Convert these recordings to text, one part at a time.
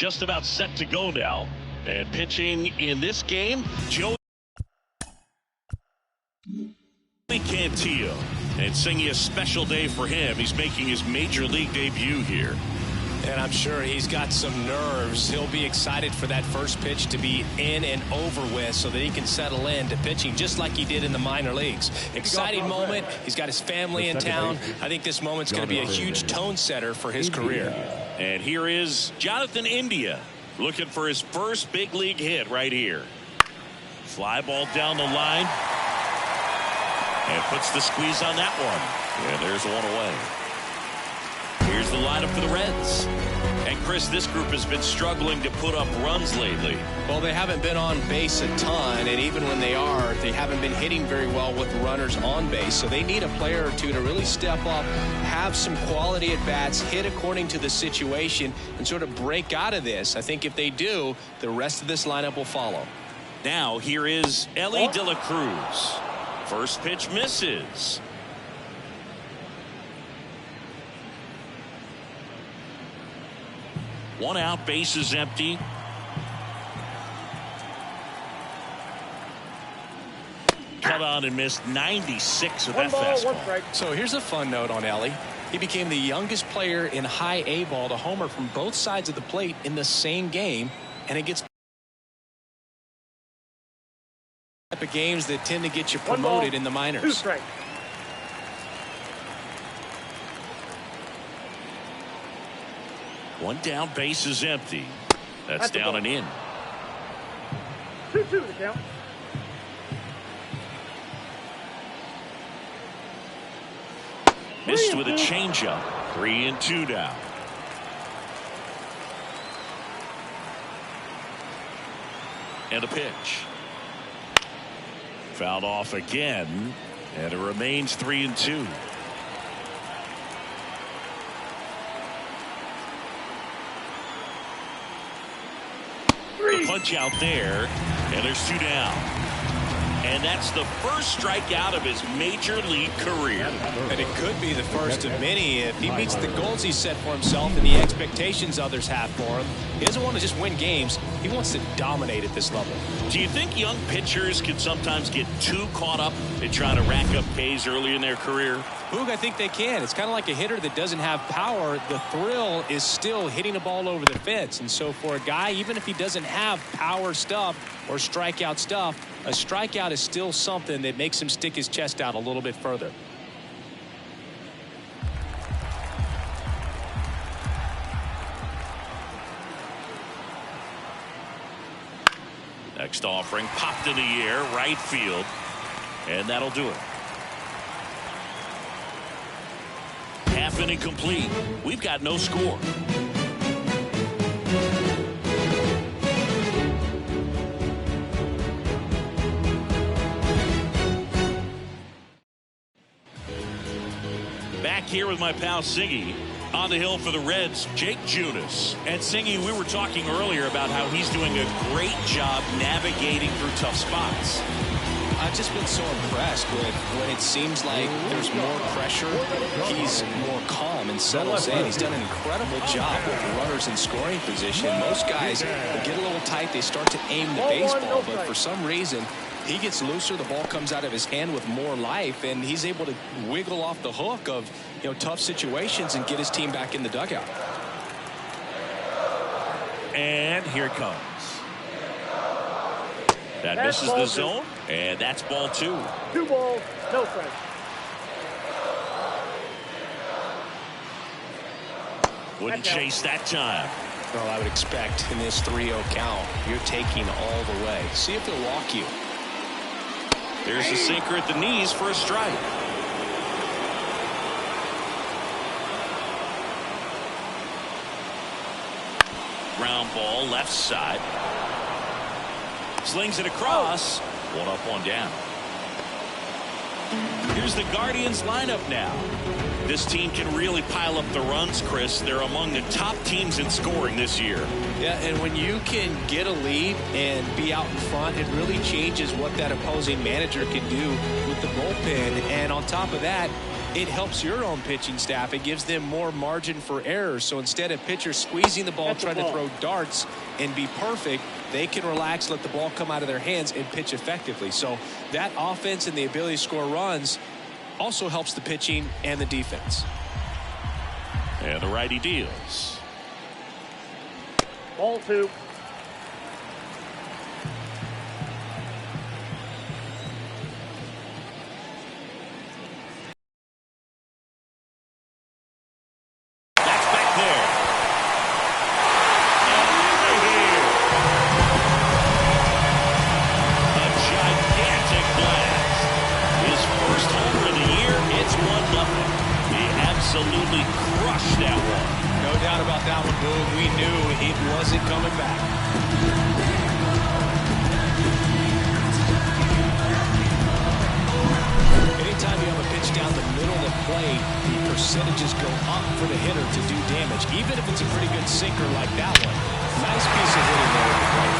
just about set to go now. And pitching in this game, Joey Cantillo. And singing a special day for him. He's making his major league debut here. And I'm sure he's got some nerves. He'll be excited for that first pitch to be in and over with so that he can settle in to pitching just like he did in the minor leagues. Exciting moment. He's got his family in town. I think this moment's going to be a huge tone setter for his career. And here is Jonathan India looking for his first big league hit right here. Fly ball down the line. And puts the squeeze on that one. And there's one away. Here's the lineup for the Reds. And Chris, this group has been struggling to put up runs lately. Well, they haven't been on base a ton, and even when they are, they haven't been hitting very well with runners on base. So they need a player or two to really step up, have some quality at bats, hit according to the situation, and sort of break out of this. I think if they do, the rest of this lineup will follow. Now here is Ellie De La Cruz. First pitch misses. One out, base is empty. Cut on and missed 96 with that fastball. So here's a fun note on Ellie. He became the youngest player in high A ball to homer from both sides of the plate in the same game, and it gets type of games that tend to get you promoted in the minors. One down, base is empty. That's down and in. 2-2 the count. Missed with a changeup. 3-2 now. And a pitch. Fouled off again, and it remains 3-2. The punch out there, and there's 2 down. And that's the first strikeout of his major league career. And it could be the first of many if he meets the goals he set for himself and the expectations others have for him. He doesn't want to just win games. He wants to dominate at this level. Do you think young pitchers can sometimes get too caught up in trying to rack up Ks early in their career? Boog, I think they can. It's kind of like a hitter that doesn't have power. The thrill is still hitting a ball over the fence. And so for a guy, even if he doesn't have power stuff or strikeout stuff, a strikeout is still something that makes him stick his chest out a little bit further. Next offering popped in the air, right field, and that'll do it. Half inning complete. We've got no score. Back here with my pal Siggy. On the hill for the Reds, Jake Junis. And Siggy, we were talking earlier about how he's doing a great job navigating through tough spots. I've just been so impressed with when it seems like there's more pressure, he's more calm and settles in. He's done an incredible job with runners in scoring position. Most guys get a little tight, they start to aim the baseball, but for some reason he gets looser, the ball comes out of his hand with more life, and he's able to wiggle off the hook of tough situations and get his team back in the dugout. And here it comes. That misses the zone, and that's ball 2. 2 balls, no strikes. Wouldn't chase that time. Well, I would expect in this 3-0 count, you're taking all the way. See if he'll walk you. There's a sinker at the knees for a strike. Ground ball, left side. Slings it across. 1 up, 1 down. Here's the Guardians lineup now. this team can really pile up the runs, Chris. They're among the top teams in scoring this year. Yeah, and when you can get a lead and be out in front, it really changes what that opposing manager can do with the bullpen. And on top of that, it helps your own pitching staff. It gives them more margin for error. So instead of pitchers squeezing the ball, trying to throw darts and be perfect, they can relax, let the ball come out of their hands, and pitch effectively. So that offense and the ability to score runs also helps the pitching and the defense. And the righty deals. Ball 2. Absolutely crushed that one. No doubt about that one, Boog. We knew it wasn't coming back. Anytime you have a pitch down the middle of the plate, the percentages go up for the hitter to do damage, even if it's a pretty good sinker like that one. Nice piece of hitting there at the plate.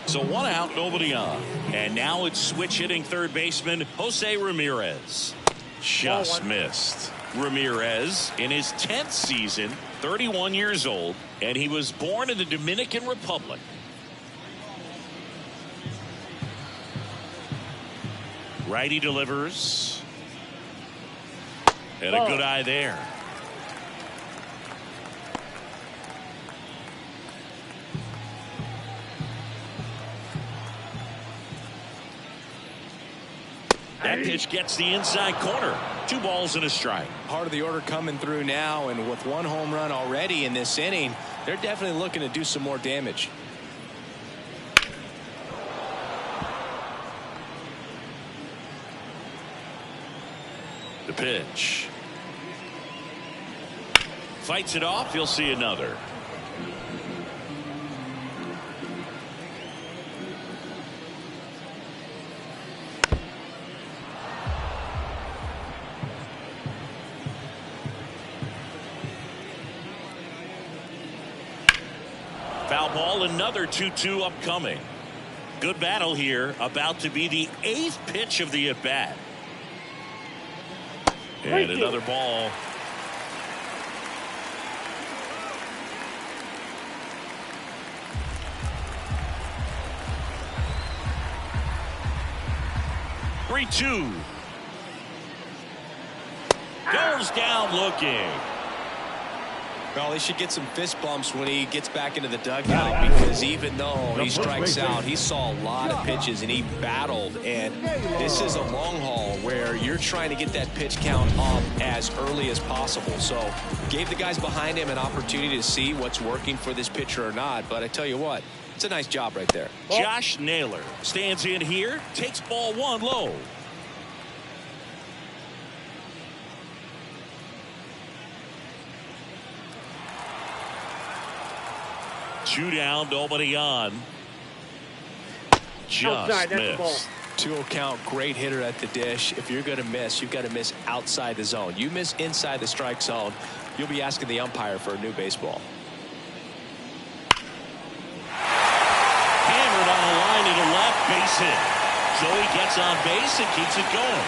So 1 out, nobody on. And now it's switch hitting third baseman Jose Ramirez. Just missed. Ramirez in his 10th season, 31 years old, and he was born in the Dominican Republic. Righty delivers. And a good eye there. That pitch gets the inside corner. 2 balls and a strike. Part of the order coming through now, and with 1 home run already in this inning, they're definitely looking to do some more damage. The pitch. Fights it off. You'll see another. Foul ball, another 2-2 upcoming. Good battle here, about to be the 8th pitch of the at-bat. And another ball. Three-two. Goes down looking. Well, he should get some fist bumps when he gets back into the dugout, because even though he strikes out, he saw a lot of pitches and he battled. And this is a long haul where you're trying to get that pitch count up as early as possible. So gave the guys behind him an opportunity to see what's working for this pitcher or not. But I tell you what, it's a nice job right there. Josh Naylor stands in here, takes ball 1 low. Two down, nobody on. Just missed. 2-0 count, great hitter at the dish. If you're going to miss, you've got to miss outside the zone. You miss inside the strike zone, you'll be asking the umpire for a new baseball. Hammered on the line to the left, base hit. Joey gets on base and keeps it going.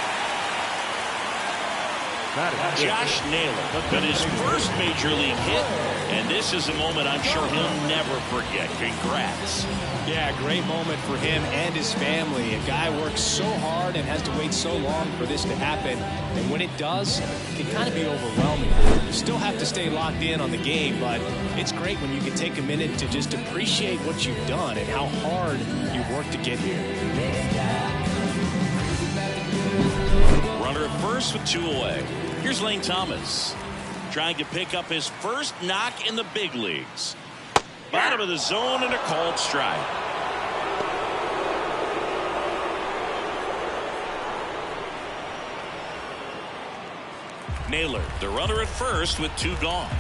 Josh Naylor got his first major league hit, and this is a moment I'm sure he'll never forget. Congrats. Yeah, great moment for him and his family. A guy works so hard and has to wait so long for this to happen, and when it does, it can kind of be overwhelming. You still have to stay locked in on the game, but it's great when you can take a minute to just appreciate what you've done and how hard you've worked to get here. Runner at first with 2 away. Here's Lane Thomas trying to pick up his first knock in the big leagues. Bottom of the zone and a called strike. Naylor, the runner at first with 2 gone.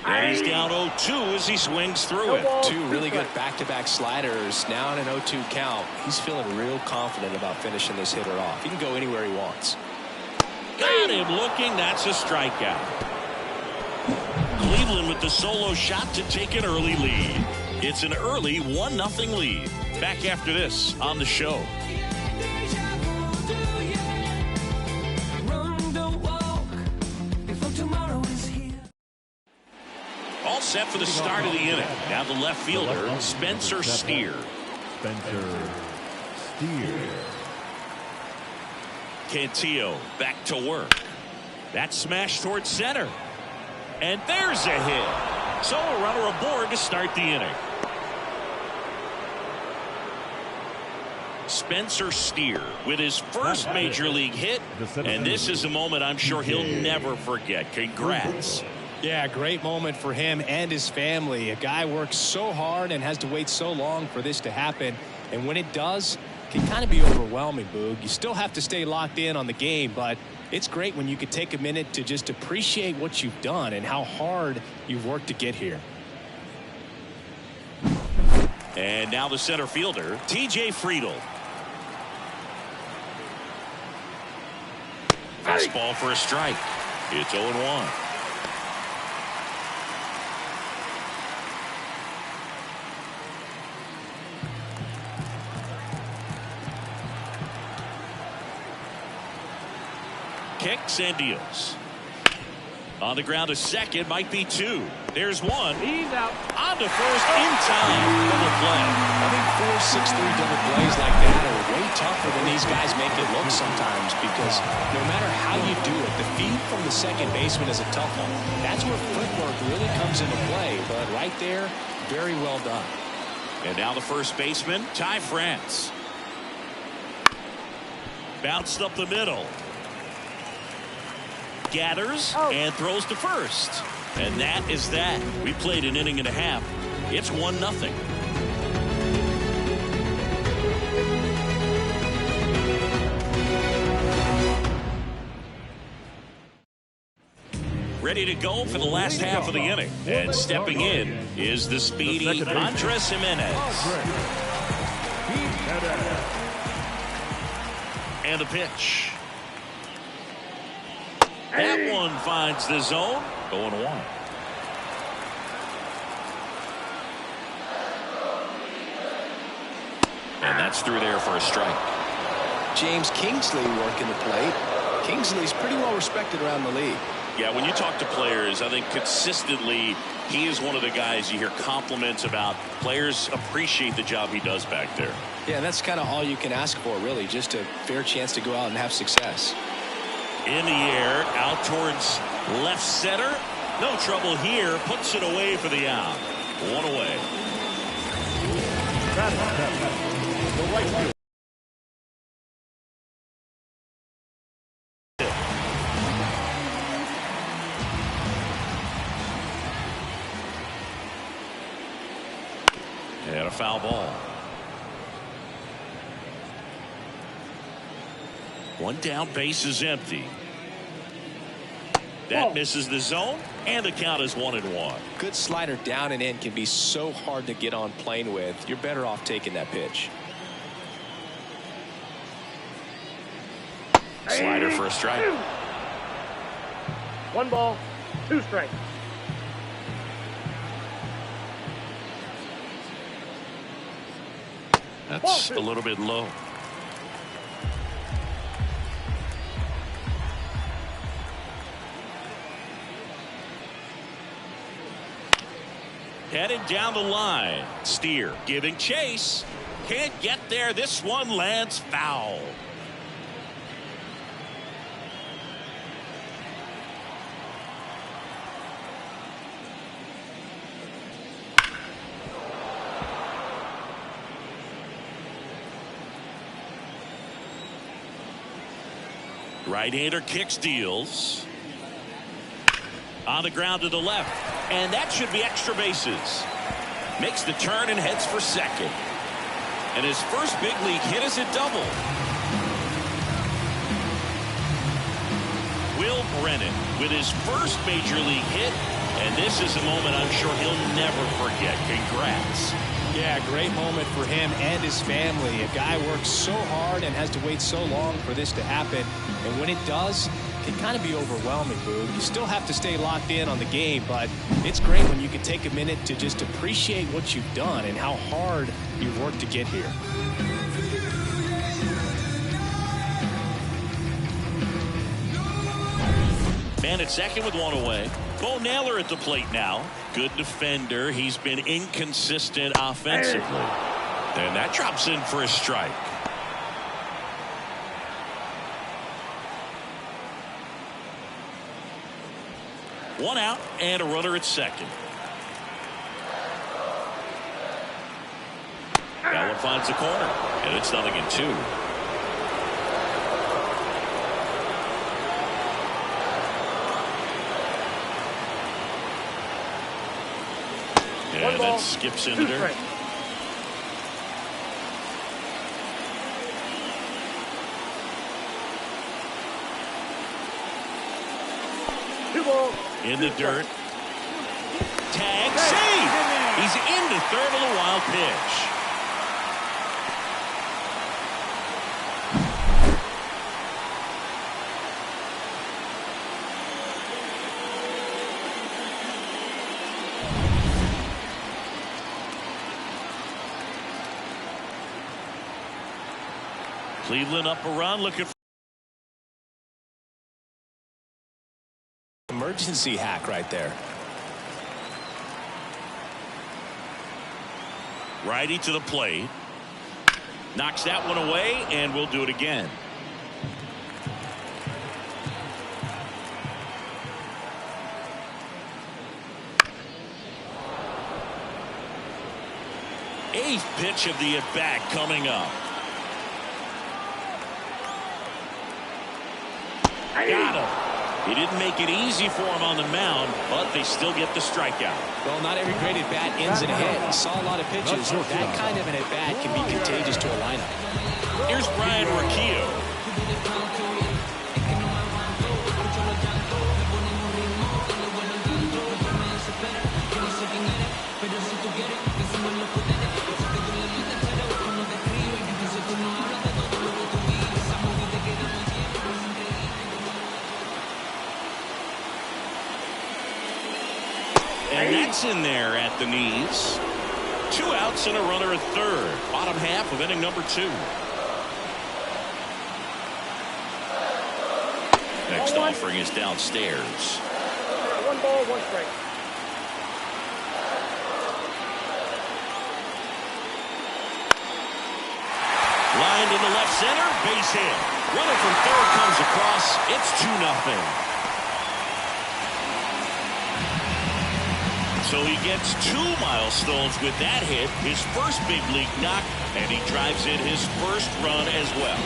And he's down 0-2 as he swings through it. 2 really good back-to-back sliders. Now in an 0-2 count. He's feeling real confident about finishing this hitter off. He can go anywhere he wants. Got him looking. That's a strikeout. Cleveland with the solo shot to take an early lead. It's an early 1-0 lead. Back after this on the show. All set for the start of the inning. Now the left fielder, Spencer Steer. Cantillo back to work. That smash towards center. And there's a hit. So a runner aboard to start the inning. Spencer Steer with his first major league hit. And this is a moment I'm sure he'll never forget. Congrats. Yeah, great moment for him and his family. A guy works so hard and has to wait so long for this to happen. And when it does, it can kind of be overwhelming, Boog. You still have to stay locked in on the game, but it's great when you can take a minute to just appreciate what you've done and how hard you've worked to get here. And now the center fielder, T.J. Friedl. Fastball for a strike. It's 0-1. Kicks and deals. On the ground to second, might be 2. There's 1. He's out. On to first in time. Double play. I think 4, 6, 3 double plays like that are way tougher than these guys make it look sometimes, because no matter how you do it, the feed from the second baseman is a tough one. That's where footwork really comes into play. But right there, very well done. And now the first baseman, Ty France. Bounced up the middle. Gathers and throws to first. And that is that. We played an inning and a half. It's 1-0. Ready to go for the last half of the inning. And stepping in is the speedy Andres Jimenez. And the pitch. That one finds the zone. 0-1. And that's through there for a strike. James Kingsley working the plate. Kingsley's pretty well respected around the league. Yeah, when you talk to players, I think consistently he is one of the guys you hear compliments about. Players appreciate the job he does back there. Yeah, that's kind of all you can ask for, really, just a fair chance to go out and have success. In the air, out towards left center. No trouble here. Puts it away for the out. 1 away. And a foul ball. One down, base is empty. That misses the zone, and the count is 1-1. Good slider down and in can be so hard to get on plane with. You're better off taking that pitch. Slider for a strike. 1 ball, 2 strikes. That's a little bit low. Headed down the line. Steer giving chase. Can't get there. This one lands foul. Right-hander kicks, deals. On the ground to the left. And that should be extra bases. Makes the turn and heads for second. And his first big league hit is a double. Will Brennan with his first major league hit, and this is a moment I'm sure he'll never forget. Congrats. Yeah, great moment for him and his family. A guy works so hard and has to wait so long for this to happen, and when it does, it can kind of be overwhelming, Boo. You still have to stay locked in on the game, but it's great when you can take a minute to just appreciate what you've done and how hard you've worked to get here. Man at second with one away. Bo Naylor at the plate now. Good defender. He's been inconsistent offensively. And that drops in for a strike. One out and a runner at second. That one finds the corner, and it's 0-2. And that skips in there. In the dirt. Tag save. He's into third on the wild pitch. Cleveland up a run, looking for emergency hack right there. righty to the plate. Knocks that one away, and we'll do it again. Eighth pitch of the at-bat coming up. Got him. He didn't make it easy for him on the mound, but they still get the strikeout. Well, not every great at-bat ends in a hit. He saw a lot of pitches. That kind of an at-bat can be contagious to a lineup. Here's Brian Rocchio. And that's in there at the knees. 2 outs and a runner at third. Bottom half of inning number 2. Next offering is downstairs. 1 ball, 1 strike. Lined into left center, base hit. Runner from third comes across. It's 2-0. So he gets 2 milestones with that hit, his first big league knock, and he drives in his first run as well.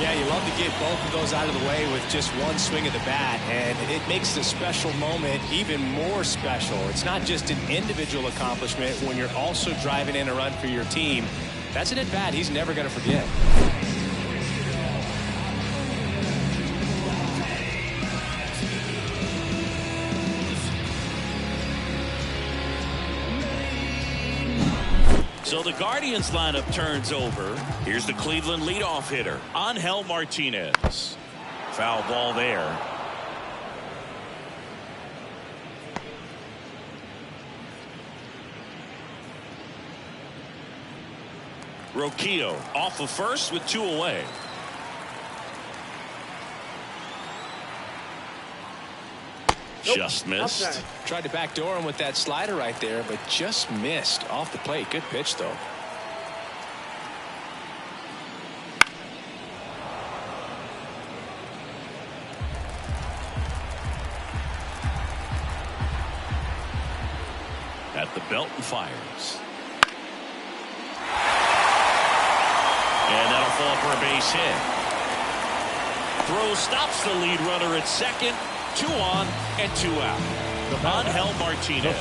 Yeah, you love to get both of those out of the way with just one swing of the bat, and it makes the special moment even more special. It's not just an individual accomplishment when you're also driving in a run for your team. That's an at-bat he's never going to forget. So the Guardians lineup turns over. Here's the Cleveland leadoff hitter, Angel Martinez. Foul ball there. Rocchio off of first with 2 away. Just missed. Outside. Tried to backdoor him with that slider right there, but just missed off the plate. Good pitch, though. At the belt and fires. And that'll fall for a base hit. Throw stops the lead runner at second. 2 on and 2 out. Angel Martinez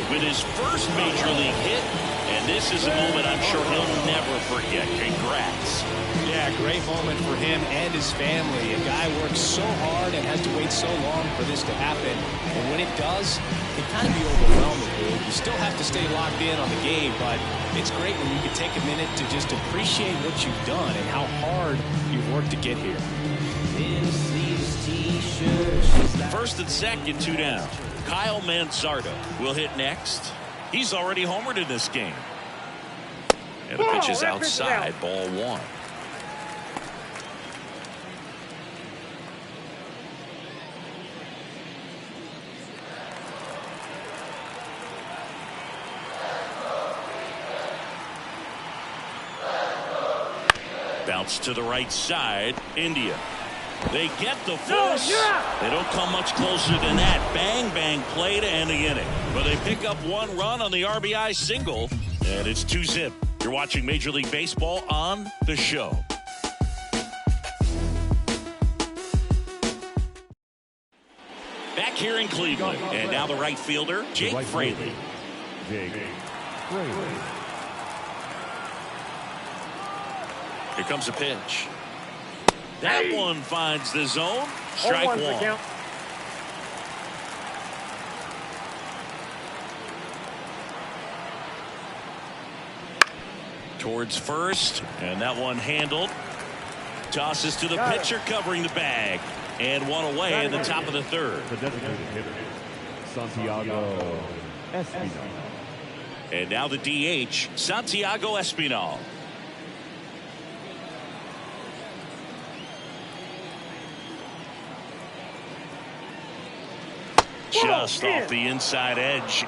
with his first major league hit, and this is a moment I'm sure he'll never forget. Congrats. Yeah, Yeah, great moment for him and his family. A guy works so hard and has to wait so long for this to happen. And when it does, it kind of be overwhelming, dude. You still have to stay locked in on the game, but it's great when you can take a minute to just appreciate what you've done and how hard you've worked to get here. First and second, 2 down. Kyle Manzardo will hit next. He's already homered in this game. And the pitch is outside, ball 1. Bounce to the right side. India. They get the force. They don't come much closer than that. Bang, bang play to end the inning. But they pick up 1 run on the RBI single. And it's 2-zip. You're watching Major League Baseball on The Show. Back here in Cleveland. And now the right fielder, Jake Fraley. Here comes a pitch. That one finds the zone. Strike 1. Towards first, and that one handled. Tosses to the pitcher, covering the bag, and 1 away in the top of the 3rd. The designated hitter, Santiago Espinal. And now the DH, Santiago Espinal. Just off the inside edge.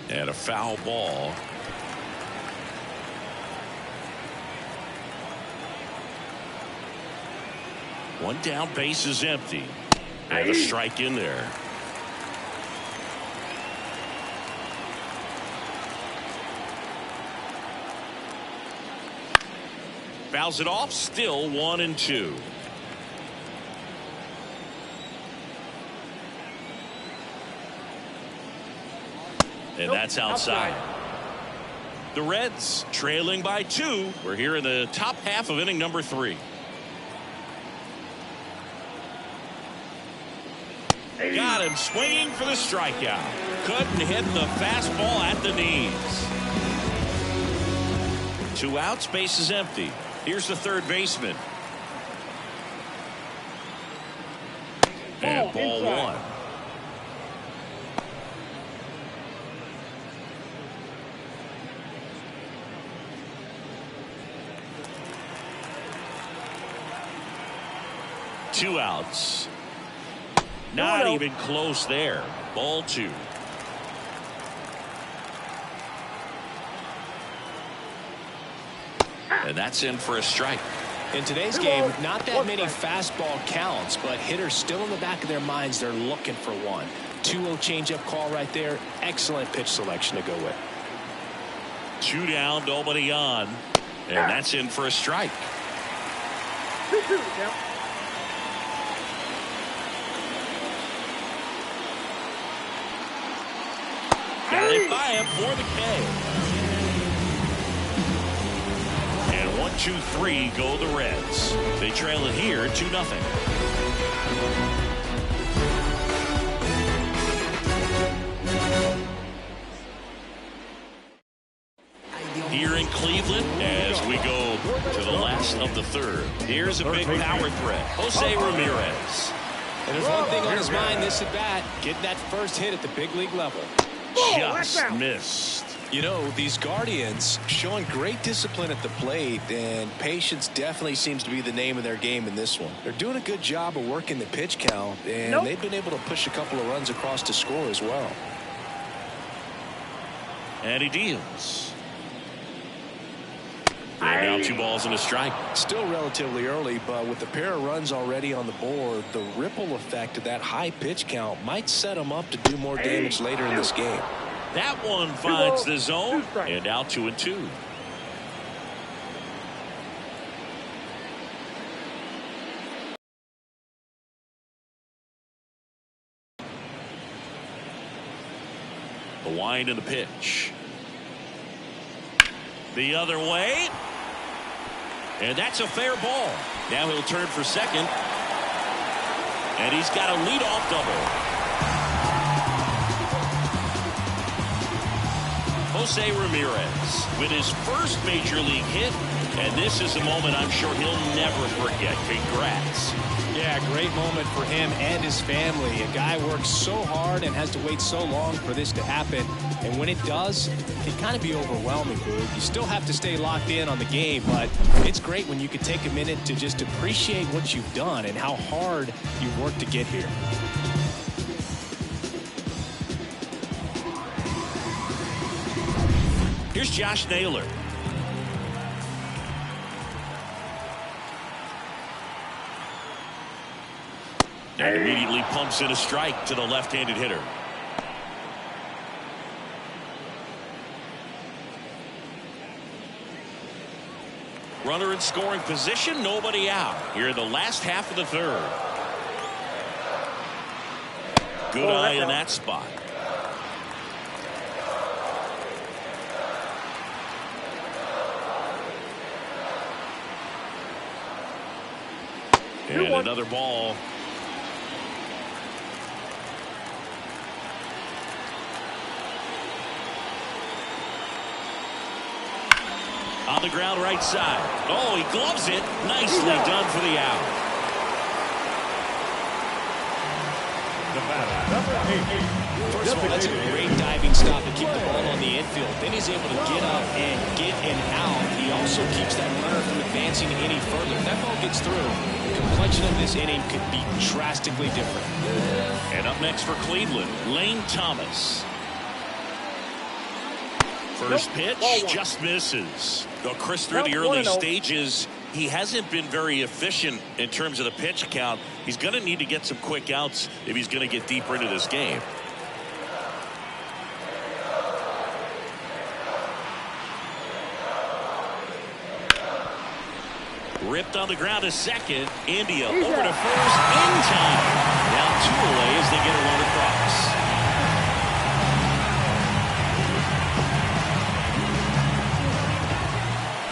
And a foul ball. One down, base is empty. And a strike in there. Fouls it off, still 1-2. And that's outside. The Reds trailing by 2. We're here in the top half of inning number 3. Got him swinging for the strikeout. Couldn't hit the fastball at the knees. 2 outs, base is empty. Here's the third baseman. And ball 1. Two outs. Not even close there. Ball 2. And that's in for a strike. In today's game, not that many fastball counts, but hitters still in the back of their minds, they're looking for one. 2-0 changeup call right there. Excellent pitch selection to go with. 2 down, nobody on. And that's in for a strike. 2-2 now. Got it by him for the K. And 1-2-3 go the Reds. They trail it here 2-0. Here in Cleveland, as we go to the last of the 3rd. Here's a big power threat, Jose Ramirez. And there's one thing on his mind this at bat, getting that first hit at the big league level. Just missed. You know, these Guardians showing great discipline at the plate, and patience definitely seems to be the name of their game in this one. They're doing a good job of working the pitch count, and they've been able to push a couple of runs across to score as well. And he deals. And now 2 balls and a strike. Still relatively early, but with a pair of runs already on the board, the ripple effect of that high pitch count might set them up to do more damage later in this game. That one finds the zone, and now 2-2. The wind in the pitch. The other way. And that's a fair ball. Now he'll turn for second. And he's got a leadoff double. Jose Ramirez with his first major league hit. And this is a moment I'm sure he'll never forget. Congrats. Yeah, great moment for him and his family. A guy works so hard and has to wait so long for this to happen. And when it does, it can kind of be overwhelming, Boog. You still have to stay locked in on the game, but it's great when you can take a minute to just appreciate what you've done and how hard you've worked to get here. Here's Josh Naylor. And immediately pumps in a strike to the left-handed hitter. Runner in scoring position, nobody out. Here in the last half of the third. Good eye in that spot. And another ball. On the ground right side. Oh, he gloves it. Nicely done for the out. First of all, that's a great diving stop to keep the ball on the infield. Then he's able to get up and get an out. He also keeps that runner from advancing any further. If that ball gets through, the complexion of this inning could be drastically different. And up next for Cleveland, Lane Thomas. First pitch just misses. Though Chris, through the early stages, he hasn't been very efficient in terms of the pitch count. He's going to need to get some quick outs if he's going to get deeper into this game. Ripped on the ground to second. India over to first in time. Now 2 away as they get a run across.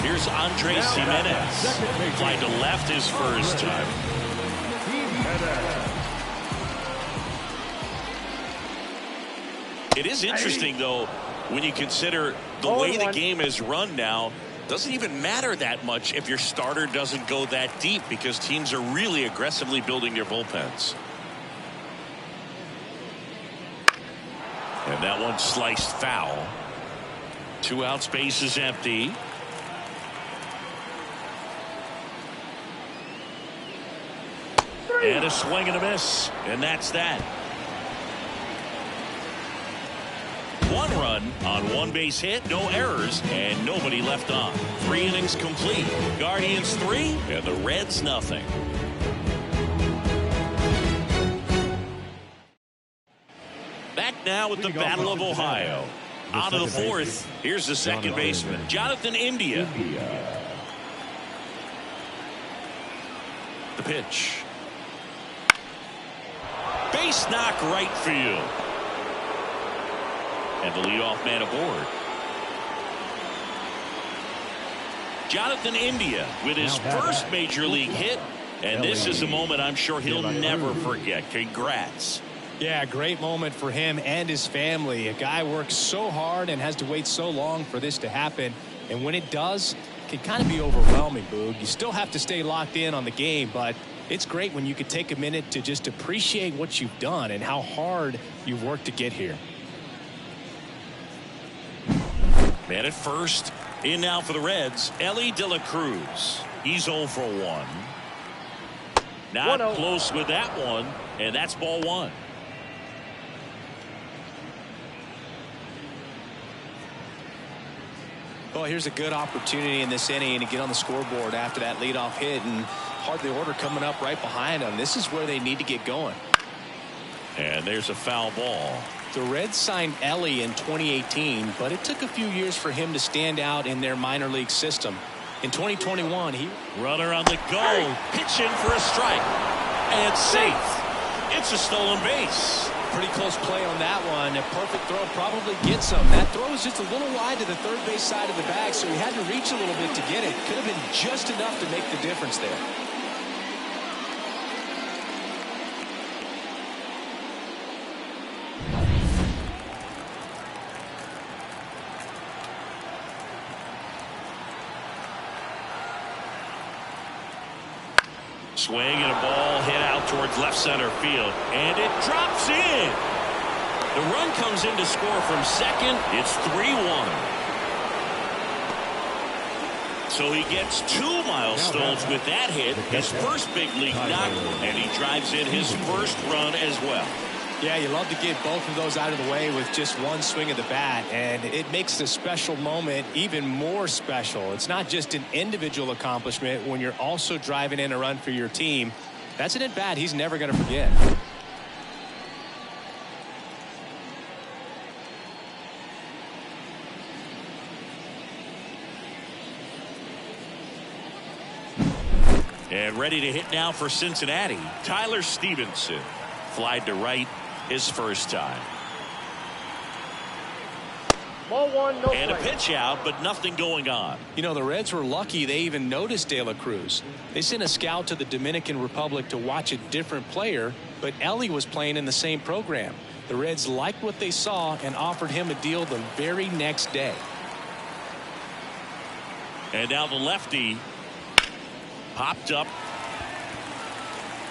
Here's Andres Jimenez. Fly to left his first time. It is interesting, though, when you consider the way the game is run now. Doesn't even matter that much if your starter doesn't go that deep because teams are really aggressively building their bullpens. And that one sliced foul. 2 outs, base is empty. And a swing and a miss. And that's that. 1 run on 1 base hit, no errors, and nobody left on. 3 innings complete. Guardians 3 and the Reds nothing. Back now with the Battle of Ohio. Out of the 4th, here's the second baseman, Jonathan India. The pitch. Base knock right field. And the leadoff man aboard. Jonathan India with his first major league hit. And this is a moment I'm sure he'll never forget. Congrats. Yeah, great moment for him and his family. A guy works so hard and has to wait so long for this to happen. And when it does, it can kind of be overwhelming, Boog. You still have to stay locked in on the game, but it's great when you can take a minute to just appreciate what you've done and how hard you've worked to get here. Man at first. In now for the Reds, Ellie De La Cruz. He's 0 for 1. Not close with that one, and that's ball 1. Well, here's a good opportunity in this inning to get on the scoreboard after that leadoff hit, and hardly order coming up right behind them. This is where they need to get going. And there's a foul ball. The Reds signed Ellie in 2018, but it took a few years for him to stand out in their minor league system. In 2021, he... Runner on the go. Pitch in for a strike. And safe. It's a stolen base. Pretty close play on that one. A perfect throw probably gets him. That throw was just a little wide to the third base side of the bag, so he had to reach a little bit to get it. Could have been just enough to make the difference there. Swing and a ball hit out towards left center field, and it drops in. The run comes in to score from second. It's 3-1. So he gets 2 milestones with that hit, his first big league knock, and he drives in his first run as well. Yeah, you love to get both of those out of the way with just one swing of the bat, and it makes the special moment even more special. It's not just an individual accomplishment when you're also driving in a run for your team. That's an at-bat he's never going to forget. And ready to hit now for Cincinnati, Tyler Stevenson. Flied to right his first time. Ball one, no and play. A pitch out, but nothing going on. You know, the Reds were lucky they even noticed De La Cruz. They sent a scout to the Dominican Republic to watch a different player, but Ellie was playing in the same program. The Reds liked what they saw and offered him a deal the very next day. And now the lefty popped up.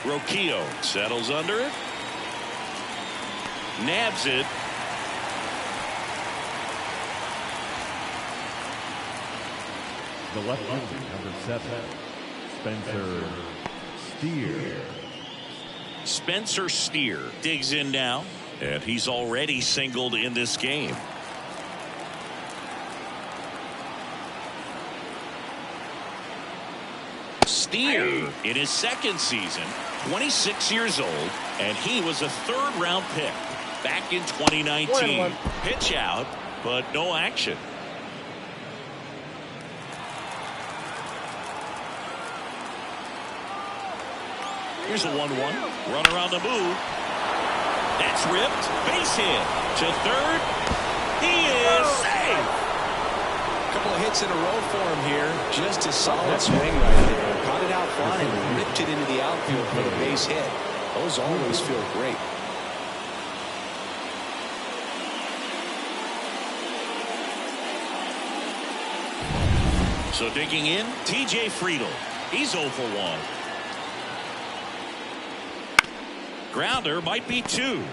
Roquillo settles under it. Nabs it. The left-hander, number 7, Spencer Steer. Spencer Steer digs in now, and he's already singled in this game. Steer in his second season, 26 years old, and he was a third-round pick back in 2019. Pitch out, but no action. Here's a 1-1. Runner on the move. That's ripped. Base hit to third. He is safe. Couple of hits in a row for him here. Just a solid swing right there. Caught it out front and ripped it into the outfield for the base hit. Those always feel great. So digging in, TJ Friedl. He's 0 for 1. Grounder might be 2.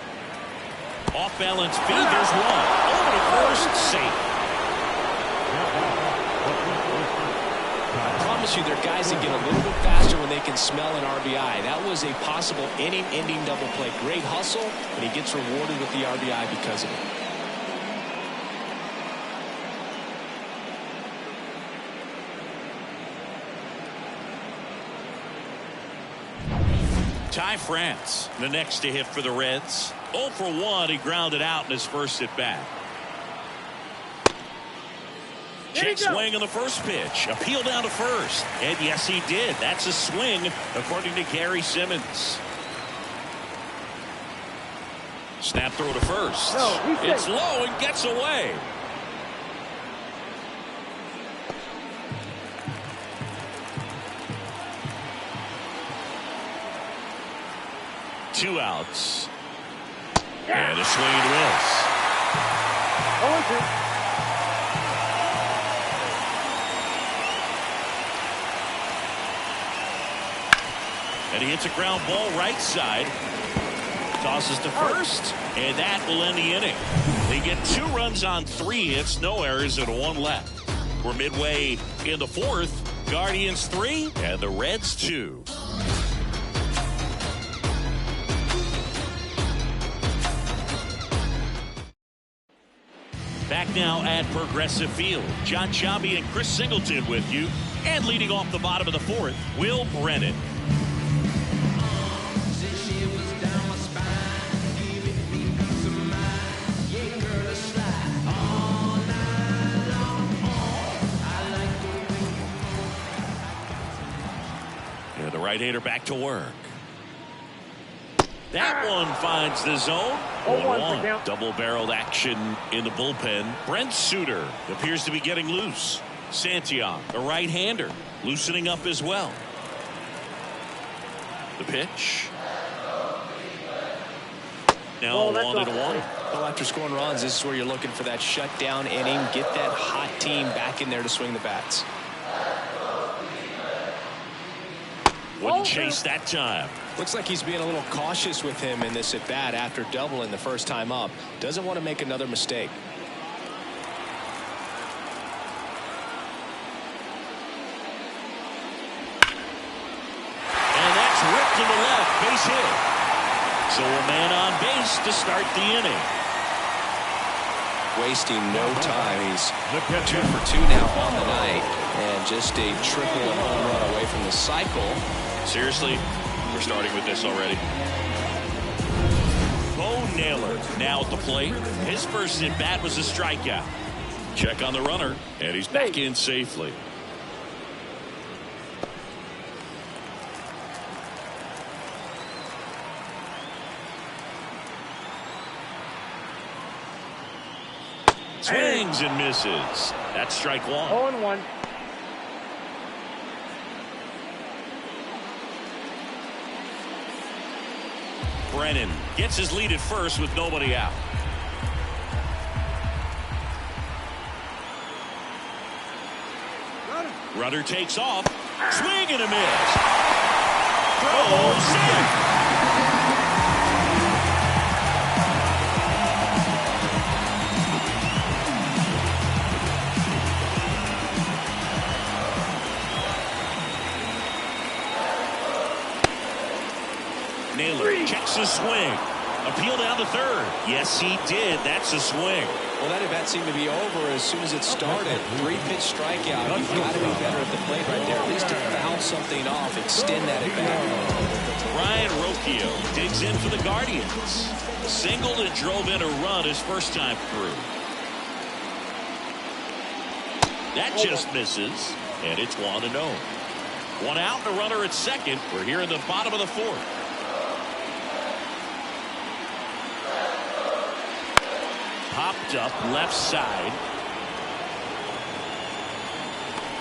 Off balance feed, there's 1. Over to first, safe. I promise you, there are guys that get a little bit faster when they can smell an RBI. That was a possible inning-ending double play. Great hustle, and he gets rewarded with the RBI because of it. Ty France, the next to hit for the Reds. 0 for 1, he grounded out in his first at bat. Check swing on the first pitch. Appeal down to first. And yes, he did. That's a swing, according to Gary Simmons. Snap throw to first. It's low and gets away. Two outs. And a swing and a miss. 0-2. And he hits a ground ball right side. Tosses to first. And that will end the inning. They get 2 runs on 3 hits, no errors, and 1 left. We're midway in the 4th. Guardians 3 and the Reds 2. Back now at Progressive Field. John Sciambi and Chris Singleton with you. And leading off the bottom of the 4th, Will Brennan. And the right-hander back to work. That one finds the zone. 0-1 down. Double-barreled action in the bullpen. Brent Suter appears to be getting loose. Santiago, the right-hander, loosening up as well. The pitch. Now 1-1. Well, after scoring runs, this is where you're looking for that shutdown inning. Get that hot team back in there to swing the bats. Wouldn't chase that time. Looks like he's being a little cautious with him in this at bat after doubling the first time up. Doesn't want to make another mistake. And that's ripped to the left, base hit. So a man on base to start the inning. Wasting no time. He's 2 for 2 now on the night, and just a triple and home run away from the cycle. Seriously, we're starting with this already. Bo Naylor now at the plate. His first at bat was a strikeout. Check on the runner, and he's back in safely. Swings and misses. That's strike one. 0-1. Brennan gets his lead at first with nobody out. Runner takes off. Swing and a miss. Throws in. Naylor checks his swing. Appeal down to third. Yes, he did. That's a swing. Well, that at bat seemed to be over as soon as it started. 3-pitch strikeout. You've got to be better at the plate right there. At least to foul something off, extend that at bat. Ryan Rocchio digs in for the Guardians. Singled and drove in a run his first time through. That just misses, and it's 1-0. One out and a runner at second. We're here in the bottom of the fourth. Popped up left side.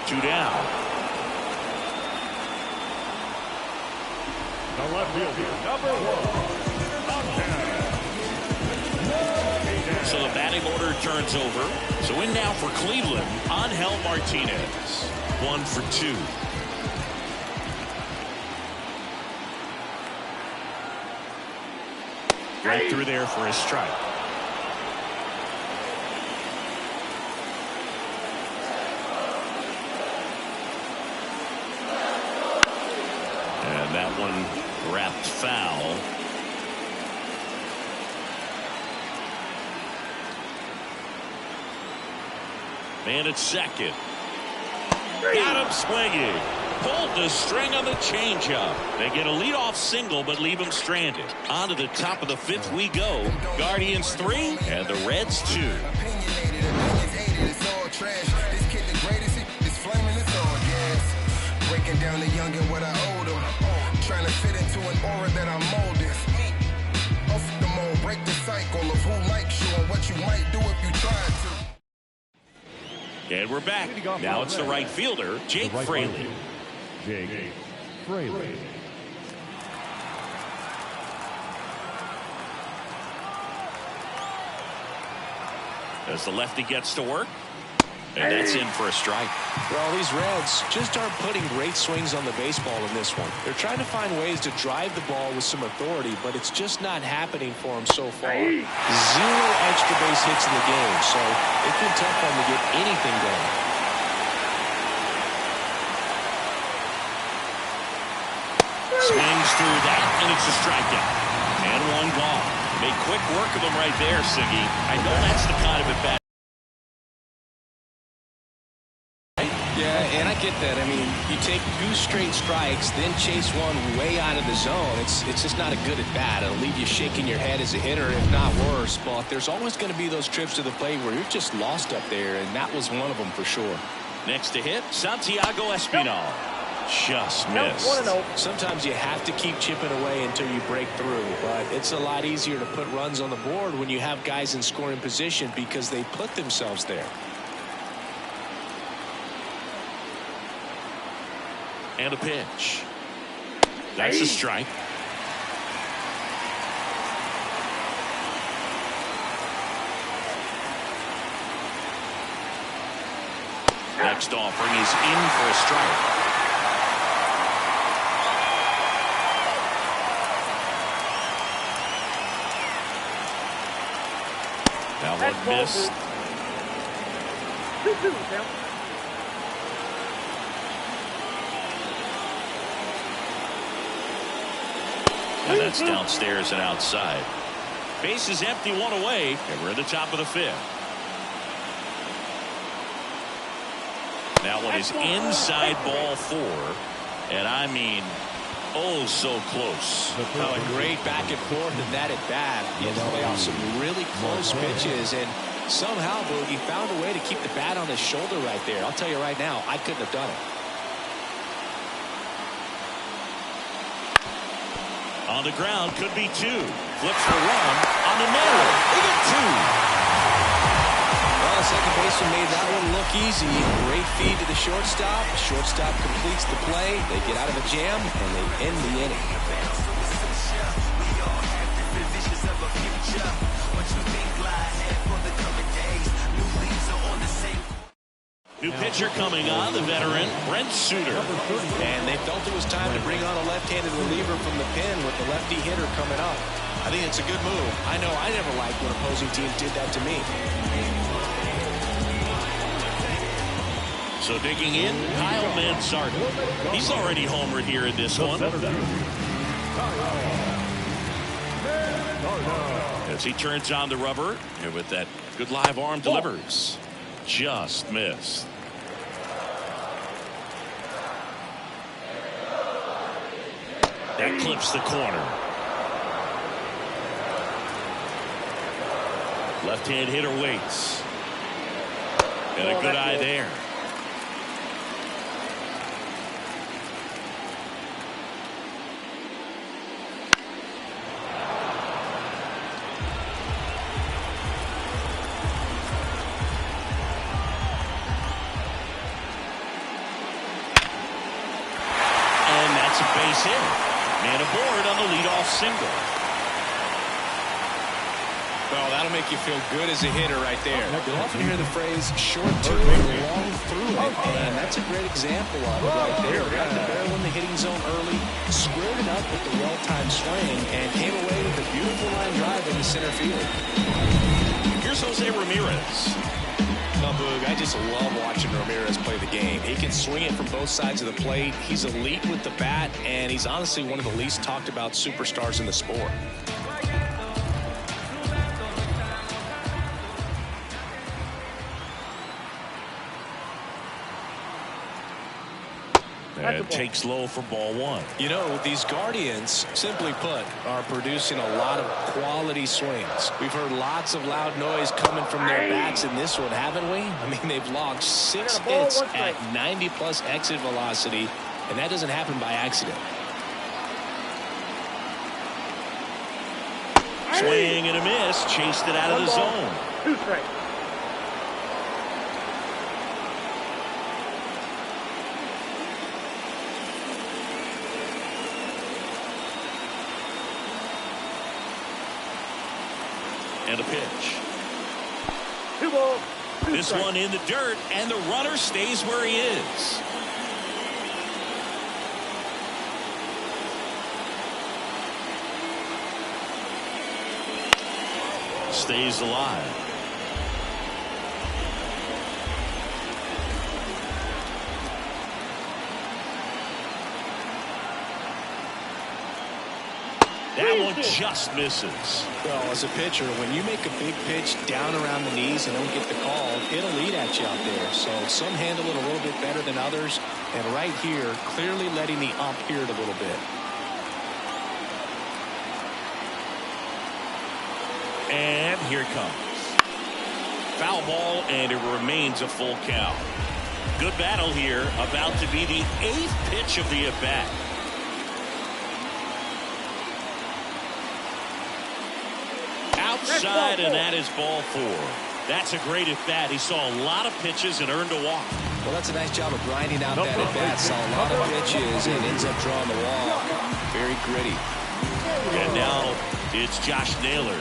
2 down. The left fielder, number 1. So the batting order turns over. So in now for Cleveland, Angel Martinez. 1 for 2. Right through there for a strike. And that one wrapped foul. Man at second. Got him swinging. Pulled the string on the changeup. They get a leadoff single, but leave him stranded. On to the top of the fifth we go. Guardians 3 and the Reds 2. Breaking down the young and what I owe them. Trying to fit into an aura that I'm molding. Off the mold, break the cycle of who likes you and what you might do if you tried to. And we're back. Now it's the right fielder, Jake Fraley. Jake Fraley. As the lefty gets to work. And that's in for a strike. Well, these Reds just aren't putting great swings on the baseball in this one. They're trying to find ways to drive the ball with some authority, but it's just not happening for them so far. 0 extra base hits in the game, so it's been tough for them to get anything going. Swings through that, and it's a strikeout. And 1 gone. Made quick work of him right there, Siggy. I know that's the kind of at bat. Yeah, and I get that. I mean, you take 2 straight strikes, then chase one way out of the zone. It's just not a good at bat. It'll leave you shaking your head as a hitter, if not worse. But there's always going to be those trips to the plate where you're just lost up there, and that was one of them for sure. Next to hit, Santiago Espinal. Just Count missed. 1-0. Sometimes you have to keep chipping away until you break through, but it's a lot easier to put runs on the board when you have guys in scoring position because they put themselves there. And a pitch. That's a strike. Next offering is in for a strike. That one missed. 2-2 count. And that's downstairs and outside. Base is empty, one away, and we're in the top of the fifth. That one is inside ball 4, and I mean, oh, so close. A great back and forth in that at bat. He had to play off some really close pitches, and somehow Boogie found a way to keep the bat on his shoulder right there. I'll tell you right now, I couldn't have done it. On the ground, could be 2. Flips for 1 on the middle. They get 2. Well, the second baseman made that one look easy. Great feed to the shortstop. Shortstop completes the play. They get out of a jam, and they end the inning. New pitcher coming on, the veteran, Brent Suter. And they felt it was time to bring on a left-handed reliever from the pen with the lefty hitter coming up. I think it's a good move. I know I never liked when opposing teams did that to me. So digging in, Kyle Mansardo. He's already homered here in this one. As he turns on the rubber, and with that good live arm delivers. Just missed. That clips the corner. Left-hand hitter waits. And a good eye there. Base hit. Man aboard on the leadoff single. Well, that'll make you feel good as a hitter right there. You'll often hear the phrase short to it, long through it, and that's a great example of it right there. Got the barrel in the hitting zone early, squared it up with the well-timed swing, and came away with a beautiful line drive into center field. Here's Jose Ramirez. Well, Boog, I just love watching Ramirez play the game. He can swing it from both sides of the plate. He's elite with the bat, and he's honestly one of the least talked about superstars in the sport. And takes low for ball 1. You know, these Guardians, simply put, are producing a lot of quality swings. We've heard lots of loud noise coming from their bats in this one, haven't we? I mean, they've logged 6 hits at 90-plus exit velocity, and that doesn't happen by accident. Swing and a miss. Chased it out of the zone. 2 strikes. And a pitch. 2 balls. 2 This strikes. one in the dirt, and the runner stays where he is. Stays alive. That one just misses. Well, as a pitcher, when you make a big pitch down around the knees and don't get the call, it'll eat at you out there. So some handle it a little bit better than others. And right here, clearly letting the ump hear it a little bit. And here it comes. Foul ball, and it remains a full count. Good battle here. About to be the 8th pitch of the at-bat. Outside, and that is ball 4. That's a great at-bat. He saw a lot of pitches and earned a walk. Well, that's a nice job of grinding out that at-bat. Saw a lot of pitches and ends up drawing the walk. Very gritty. And now it's Josh Naylor.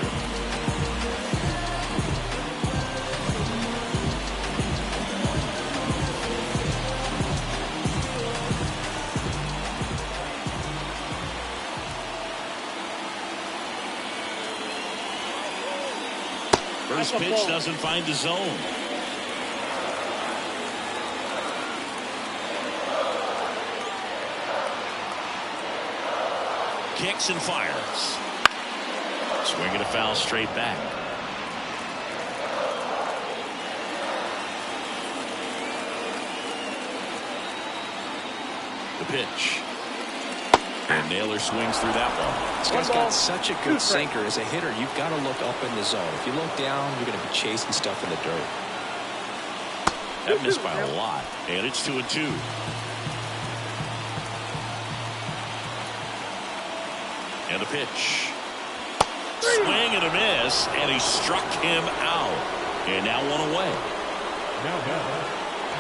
First pitch doesn't find the zone. Kicks and fires. Swinging a foul straight back. The pitch. And Naylor swings through that one. This guy's got such a good sinker. As a hitter, you've got to look up in the zone. If you look down, you're going to be chasing stuff in the dirt. That missed by a lot. And it's 2-2. And the pitch. Swing and a miss. And he struck him out. And now one away.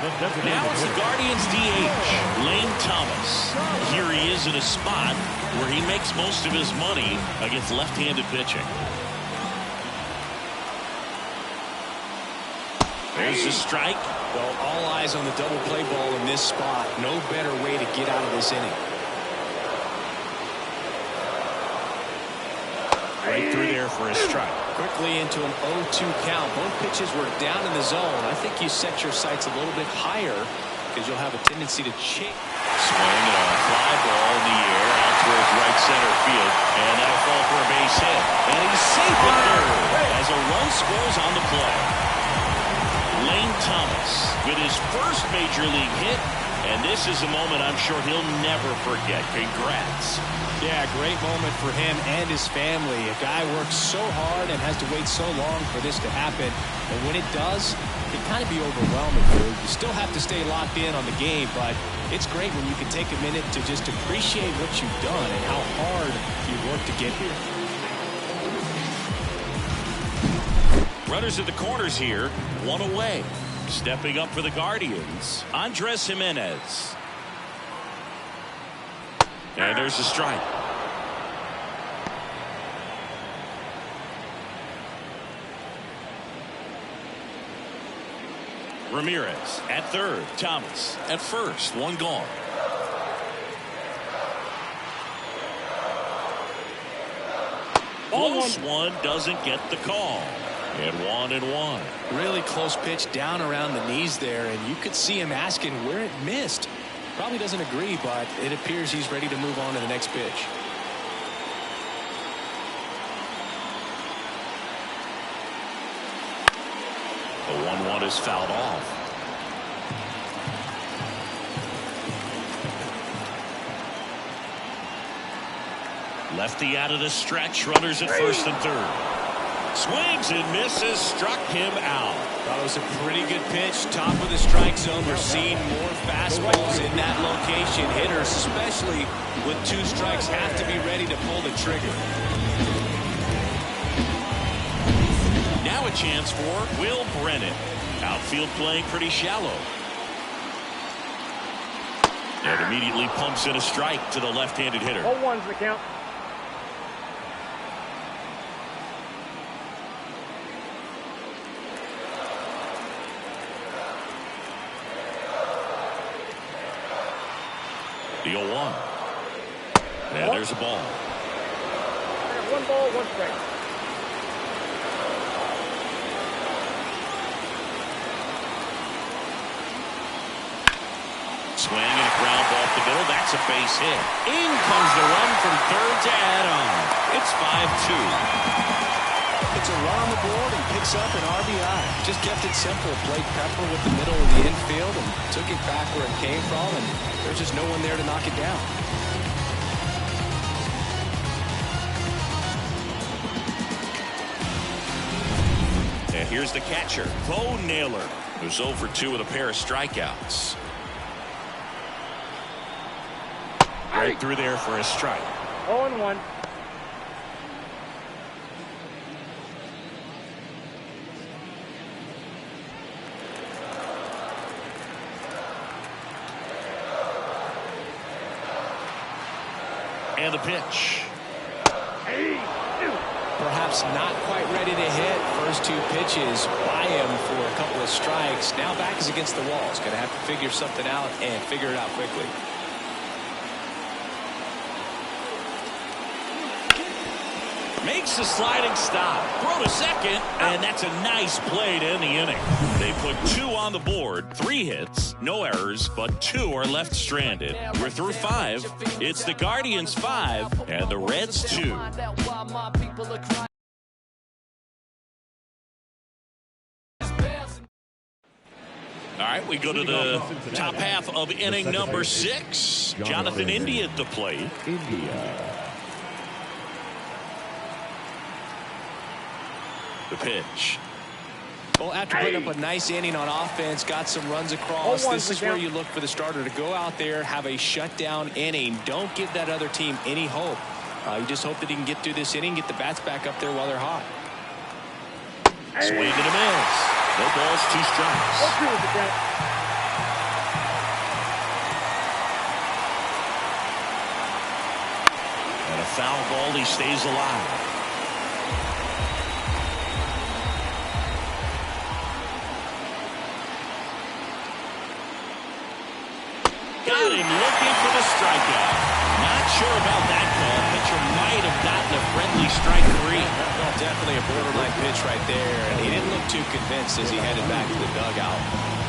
Now it's the Guardians DH, Lane Thomas. Here he is in a spot where he makes most of his money against left-handed pitching. There's the strike. Well, all eyes on the double play ball in this spot. No better way to get out of this inning. Right through there for a strike. Quickly into an 0-2 count. Both pitches were down in the zone. I think you set your sights a little bit higher because you'll have a tendency to chase. Swing and a fly ball in the air out towards right center field. And that'll fall for a base hit. And he's safe at third as a run scores on the play. Lane Thomas with his first major league hit. And this is a moment I'm sure he'll never forget. Congrats. Yeah, great moment for him and his family. A guy works so hard and has to wait so long for this to happen. And when it does, it can kind of be overwhelming, dude. You still have to stay locked in on the game, but it's great when you can take a minute to just appreciate what you've done and how hard you worked to get here. Runners at the corners here, one away. Stepping up for the Guardians, Andres Jimenez. And there's a strike. Ramirez at third. Thomas at first. One gone. Close one doesn't get the call. And 1-1. Really close pitch down around the knees there, and you could see him asking where it missed. Probably doesn't agree, but it appears he's ready to move on to the next pitch. The 1-1 is fouled off. Lefty out of the stretch. Runners at first and third. Swings and misses. Struck him out. That was a pretty good pitch. Top of the strike zone. We're seeing more fastballs in that location. Hitters, especially with 2 strikes, have to be ready to pull the trigger. Now a chance for Will Brennan. Outfield playing pretty shallow. And immediately pumps in a strike to the left-handed hitter. 0-1's the count. The 0-1. And there's a ball. 1 ball, 1 strike. Swing and a ground ball up the middle. That's a base hit. In comes the run from third to add on. It's 5-2. It's a run on the board and picks up an RBI. Just kept it simple. Played Pepper with the middle of the infield and took it back where it came from, and there's just no one there to knock it down. And here's the catcher, Bo Naylor. Who's 0 for 2 with a pair of strikeouts. Right through there for a strike. 0-1. And the pitch. Perhaps not quite ready to hit. First 2 pitches by him for a couple of strikes. Now back is against the wall. He's going to have to figure something out and figure it out quickly. Makes a sliding stop. Throw to second, and that's a nice play to end the inning. They put 2 on the board, 3 hits, no errors, but 2 are left stranded. We're through 5. It's the Guardians 5 and the Reds 2. All right, we go to the top half of inning number 6. Jonathan India at the plate. The pitch. Well, after putting up a nice inning on offense, got some runs across, this is where you look for the starter to go out there, have a shutdown inning. Don't give that other team any hope. You just hope that he can get through this inning, get the bats back up there while they're hot. Swing and a miss. No balls, 2 strikes. And a foul ball, he stays alive. Got him looking for the strikeout. Not sure about that call. Pitcher might have gotten a friendly strike 3. Well, definitely a borderline pitch right there, and he didn't look too convinced as he headed back to the dugout.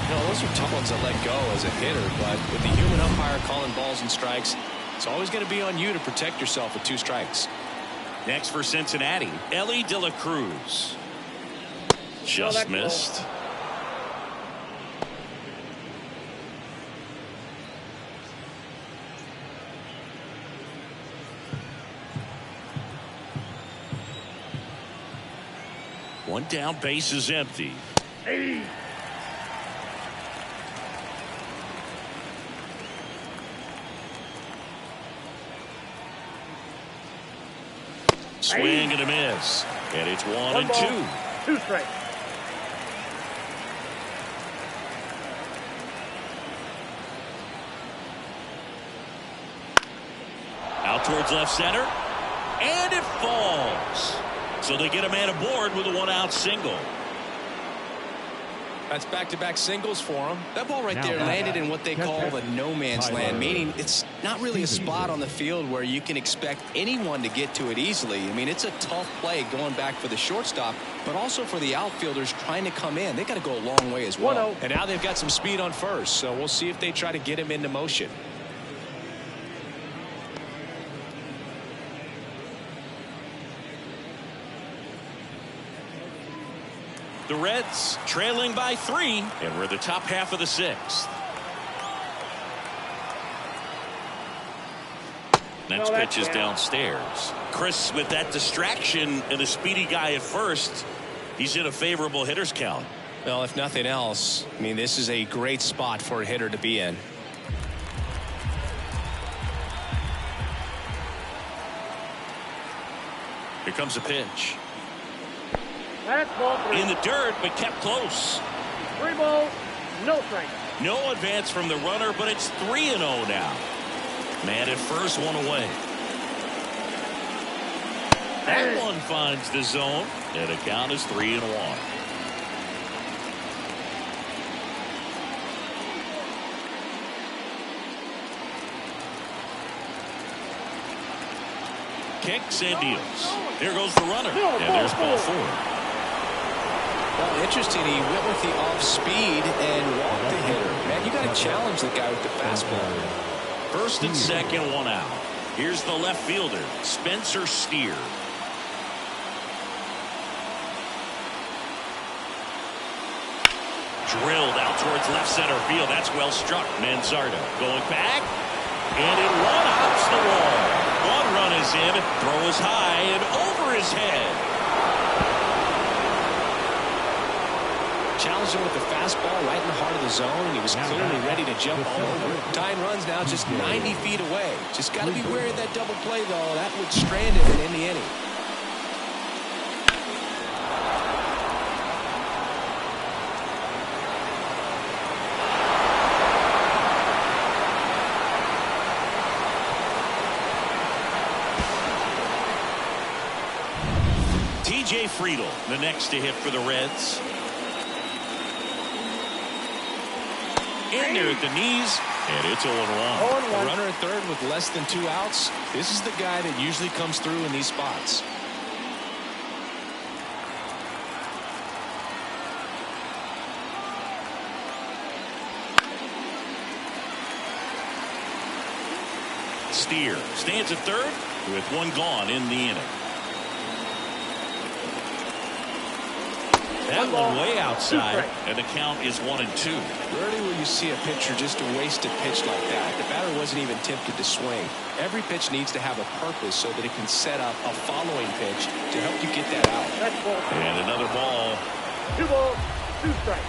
You know, those are tough ones to let go as a hitter, but with the human umpire calling balls and strikes, it's always going to be on you to protect yourself with 2 strikes. Next for Cincinnati, Ellie De La Cruz. Just missed. One down, base is empty. Swing and a miss. And it's 1 and 2. 2 strikes. Out towards left center. And it falls. So they get a man aboard with a 1-out single. That's back-to-back singles for him. That ball right there landed in what they call the no man's land, meaning it's not really a spot on the field where you can expect anyone to get to it easily. I mean, it's a tough play going back for the shortstop, but also for the outfielders trying to come in. They got to go a long way as well. And now they've got some speed on first, so we'll see if they try to get him into motion. The Reds trailing by 3, and we're the top half of the 6th. Next pitch is downstairs. Chris, with that distraction and a speedy guy at first, he's in a favorable hitter's count. Well, if nothing else, I mean, this is a great spot for a hitter to be in. Here comes a pitch. That's ball 3. In the dirt, but kept close. 3 balls, no strikes. No advance from the runner, but it's 3-0 now. Man at first, 1 away. That one finds the zone, and the count is 3-1. Kicks and deals. There goes the runner, and there's ball 4. Well, interesting. He went with the off speed and walked the hitter. Man, you got to challenge the guy with the fastball. First and second, 1 out. Here's the left fielder, Spencer Steer. Drilled out towards left center field. That's well struck. Manzardo going back, and it one-hops the wall. 1 run is in. Throw is high and over his head. Challenged him with the fastball right in the heart of the zone, and he was clearly ready to jump all over it. Tying runs now just 90 feet away. Just got to be wary of that double play, though. That would strand him and end the inning. T.J. Friedel, the next to hit for the Reds. In there at the knees, and it's 0-1. A runner at third with less than 2 outs. This is the guy that usually comes through in these spots. Steer stands at third with 1 gone in the inning. That one way outside, and the count is 1-2. Rarely will you see a pitcher just waste a pitch like that. The batter wasn't even tempted to swing. Every pitch needs to have a purpose so that it can set up a following pitch to help you get that out. And another ball. 2 balls, 2 strikes.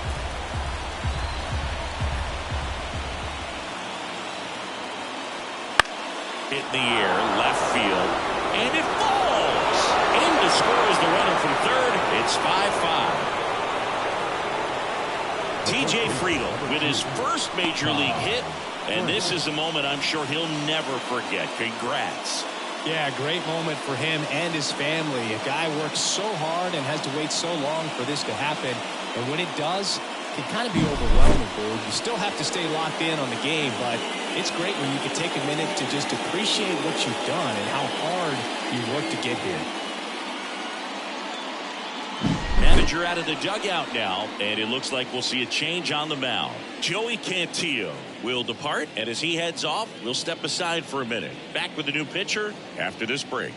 Hit in the air, left field, and it falls. In to score is the runner from third. It's 5-5. T.J. Friedel with his first major league hit, and this is a moment I'm sure he'll never forget. Congrats. Yeah, great moment for him and his family. A guy works so hard and has to wait so long for this to happen, and when it does, it can kind of be overwhelming, Boo. You still have to stay locked in on the game, but it's great when you can take a minute to just appreciate what you've done and how hard you worked to get here. Manager out of the dugout now, and it looks like we'll see a change on the mound. Joey Cantillo will depart, and as he heads off, we'll step aside for a minute. Back with the new pitcher after this break.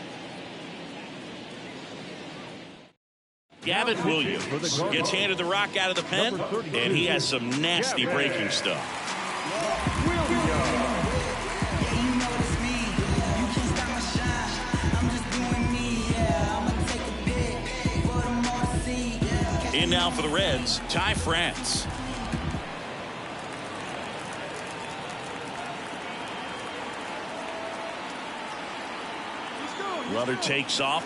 Gavin Williams gets handed the rock out of the pen, and he has some nasty breaking stuff. In now for the Reds, Ty France. Runner takes off.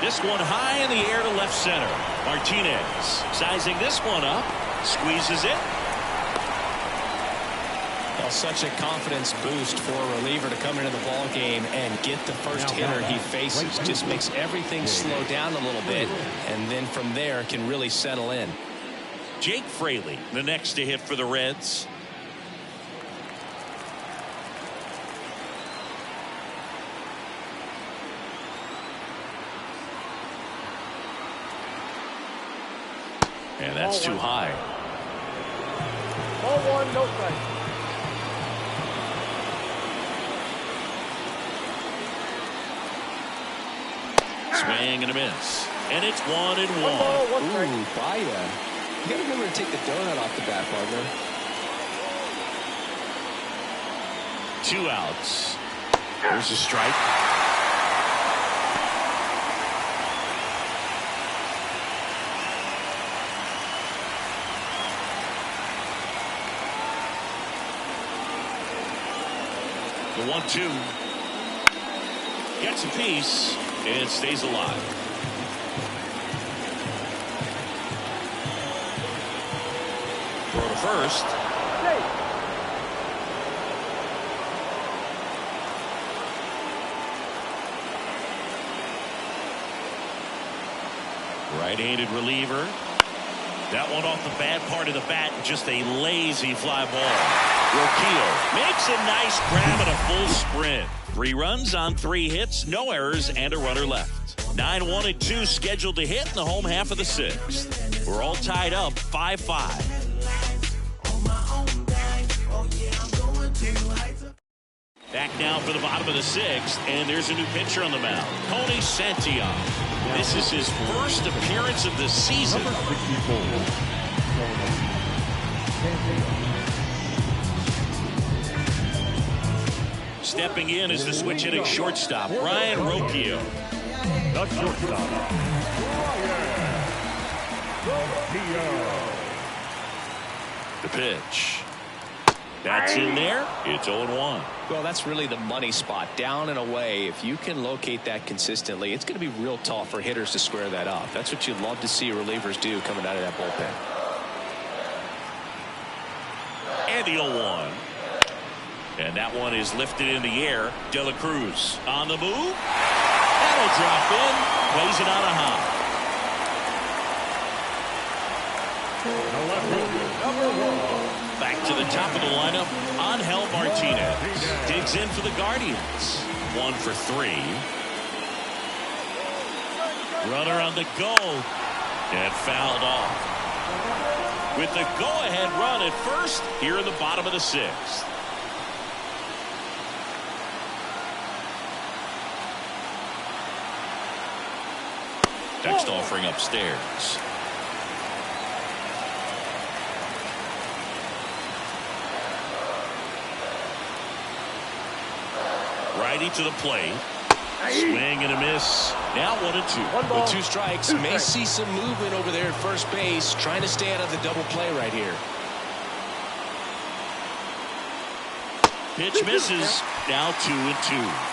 This one high in the air to left center. Martinez sizing this one up, squeezes it. Well, such a confidence boost for a reliever to come into the ball game and get the first hitter he faces. Just makes everything slow down a little bit, and then from there can really settle in. Jake Fraley, the next to hit for the Reds. And that's too high. Ball 1, no strike. Swing and a miss. And it's 1-1. Ooh, Baya. You gotta remember to take the donut off the bat, partner. 2 outs. There's a strike. The 1-2 gets a piece and stays alive. Throw to first. Right-handed reliever. That one off the bad part of the bat, just a lazy fly ball. Roquillo makes a nice grab and a full sprint. 3 runs on 3 hits, no errors, and a runner left. 9-1-2 scheduled to hit in the home half of the 6th. We're all tied up 5-5. Back now for the bottom of the 6th, and there's a new pitcher on the mound, Tony Santillan. This is his first appearance of the season. Stepping in is the switch hitting shortstop, Ryan Roquillo. The shortstop, The pitch. That's in there. It's 0-1. Well, that's really the money spot, down and away. If you can locate that consistently, it's going to be real tough for hitters to square that up. That's what you'd love to see relievers do coming out of that bullpen. And the 0-1. And that one is lifted in the air. De La Cruz on the move. That'll drop in. Plays it on a hop. Back to the top of the lineup. Angel Martinez digs in for the Guardians. 1 for 3. Runner on the go. And fouled off. With the go-ahead run at first here in the bottom of the 6th. Next offering upstairs. Righty to the plate. Swing and a miss. Now 1-2. With 2 strikes, may see some movement over there at first base, trying to stay out of the double play right here. Pitch misses. Now 2-2.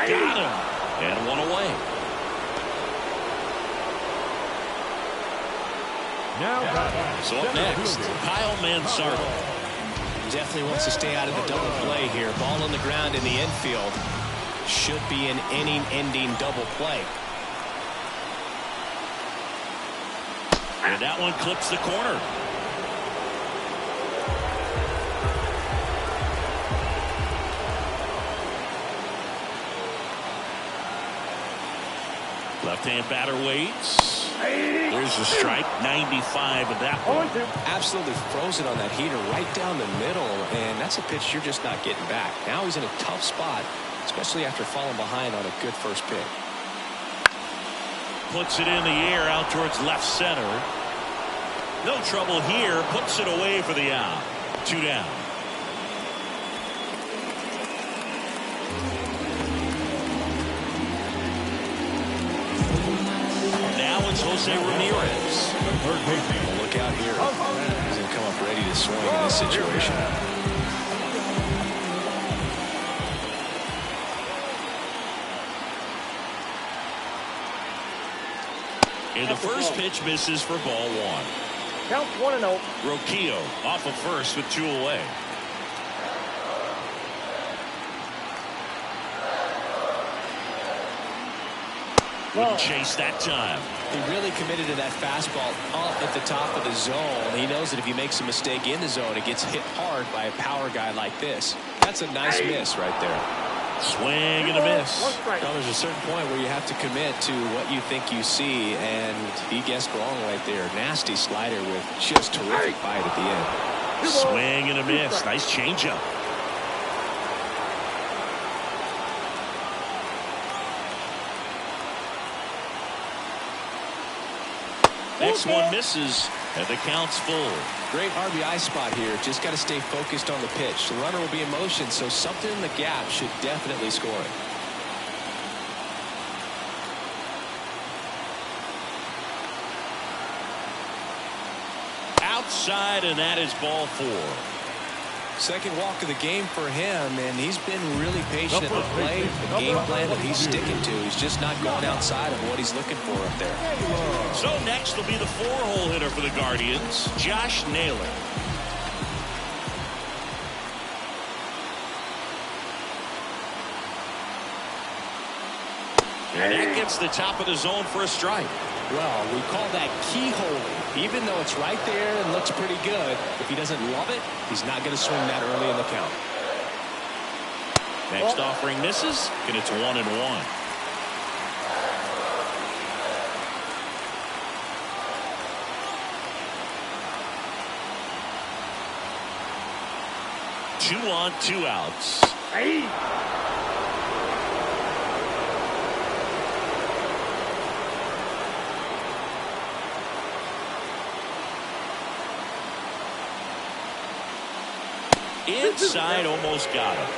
Got him. And 1 away. So up next, Kyle Mansardo. Definitely wants to stay out of the double play here. Ball on the ground in the infield. Should be an inning-ending double play. And that one clips the corner. Left-hand batter waits. There's a strike. 95 of that one. Absolutely frozen on that heater right down the middle, and that's a pitch you're just not getting back. Now he's in a tough spot, especially after falling behind on a good first pitch. Puts it in the air out towards left center. No trouble here. Puts it away for the out. 2 down. Now it's Jose Ramirez. Look out here. He's going to come up ready to swing in this situation. And the first pitch misses for ball 1. Count 1-0. Roquillo off of first with 2 away. Wouldn't chase that time. He really committed to that fastball up at the top of the zone. He knows that if he makes a mistake in the zone, it gets hit hard by a power guy like this. That's a nice miss right there. Swing and a miss. Now, there's a certain point where you have to commit to what you think you see, and he guessed wrong right there. Nasty slider with just terrific bite at the end. Swing and a miss. Nice changeup. Next one misses, and the count's full. Great RBI spot here. Just got to stay focused on the pitch. The runner will be in motion, so something in the gap should definitely score it. Outside, and that is ball 4. Second walk of the game for him, and he's been really patient at the plate. The game plan that he's sticking to. He's just not going outside of what he's looking for up there. So next will be the 4-hole hitter for the Guardians, Josh Naylor. And that gets the top of the zone for a strike. Well, we call that keyholing. Even though it's right there and looks pretty good, if he doesn't love it, he's not going to swing that early in the count. Next offering misses, and it's 1-1. Two on, 2 outs. Inside, almost got him.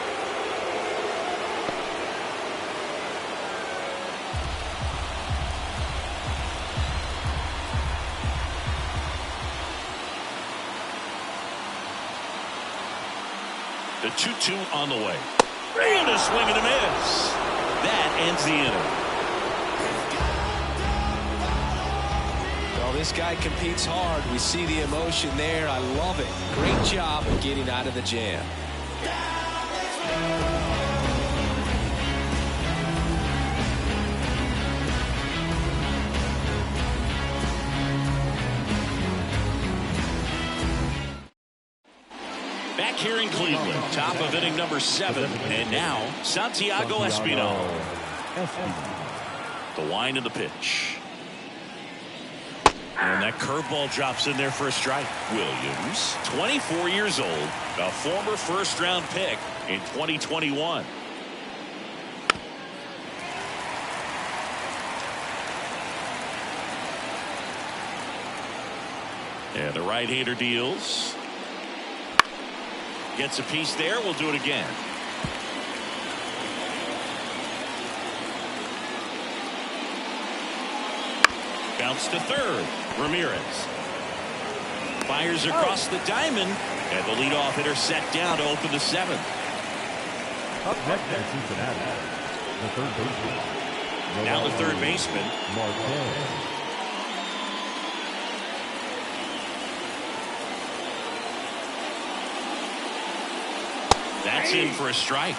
The 2-2 on the way. And a swing and a miss. That ends the inning. Well, this guy competes hard. We see the emotion there. I love it. Great job of getting out of the jam. Back here in Cleveland, top of inning number 7, and now Santiago Espinal. The wind of the pitch. And that curveball drops in there for a strike. Williams, 24 years old, a former first-round pick in 2021. And the right-hander deals. Gets a piece there. We'll do it again. Bounce to third. Ramirez fires across the diamond, and the leadoff hitter set down to open the 7th. Up next at Cincinnati, the third baseman. Now the third baseman, Marquez. That's in for a strike.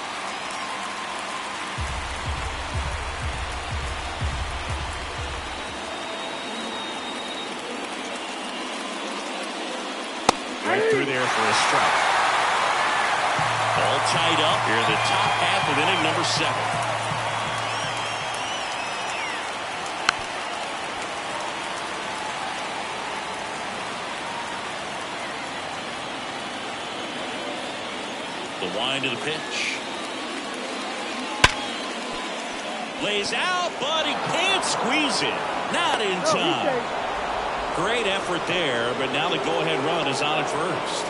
Right through there for a strike. All tied up here in the top half of inning number 7. The wind of the pitch. Lays out, but he can't squeeze it. Not in time. Great effort there, but now the go-ahead run is on at first.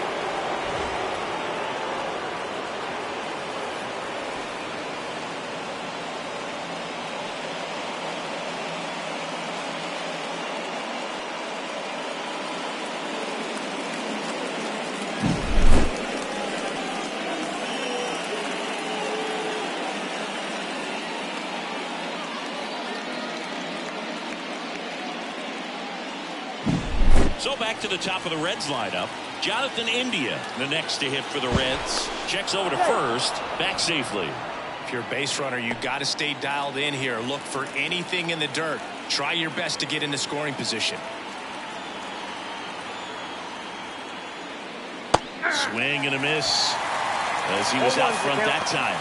So back to the top of the Reds lineup. Jonathan India, the next to hit for the Reds. Checks over to first, back safely. If you're a base runner, you got to stay dialed in here. Look for anything in the dirt. Try your best to get into scoring position. Swing and a miss as he was out front that time.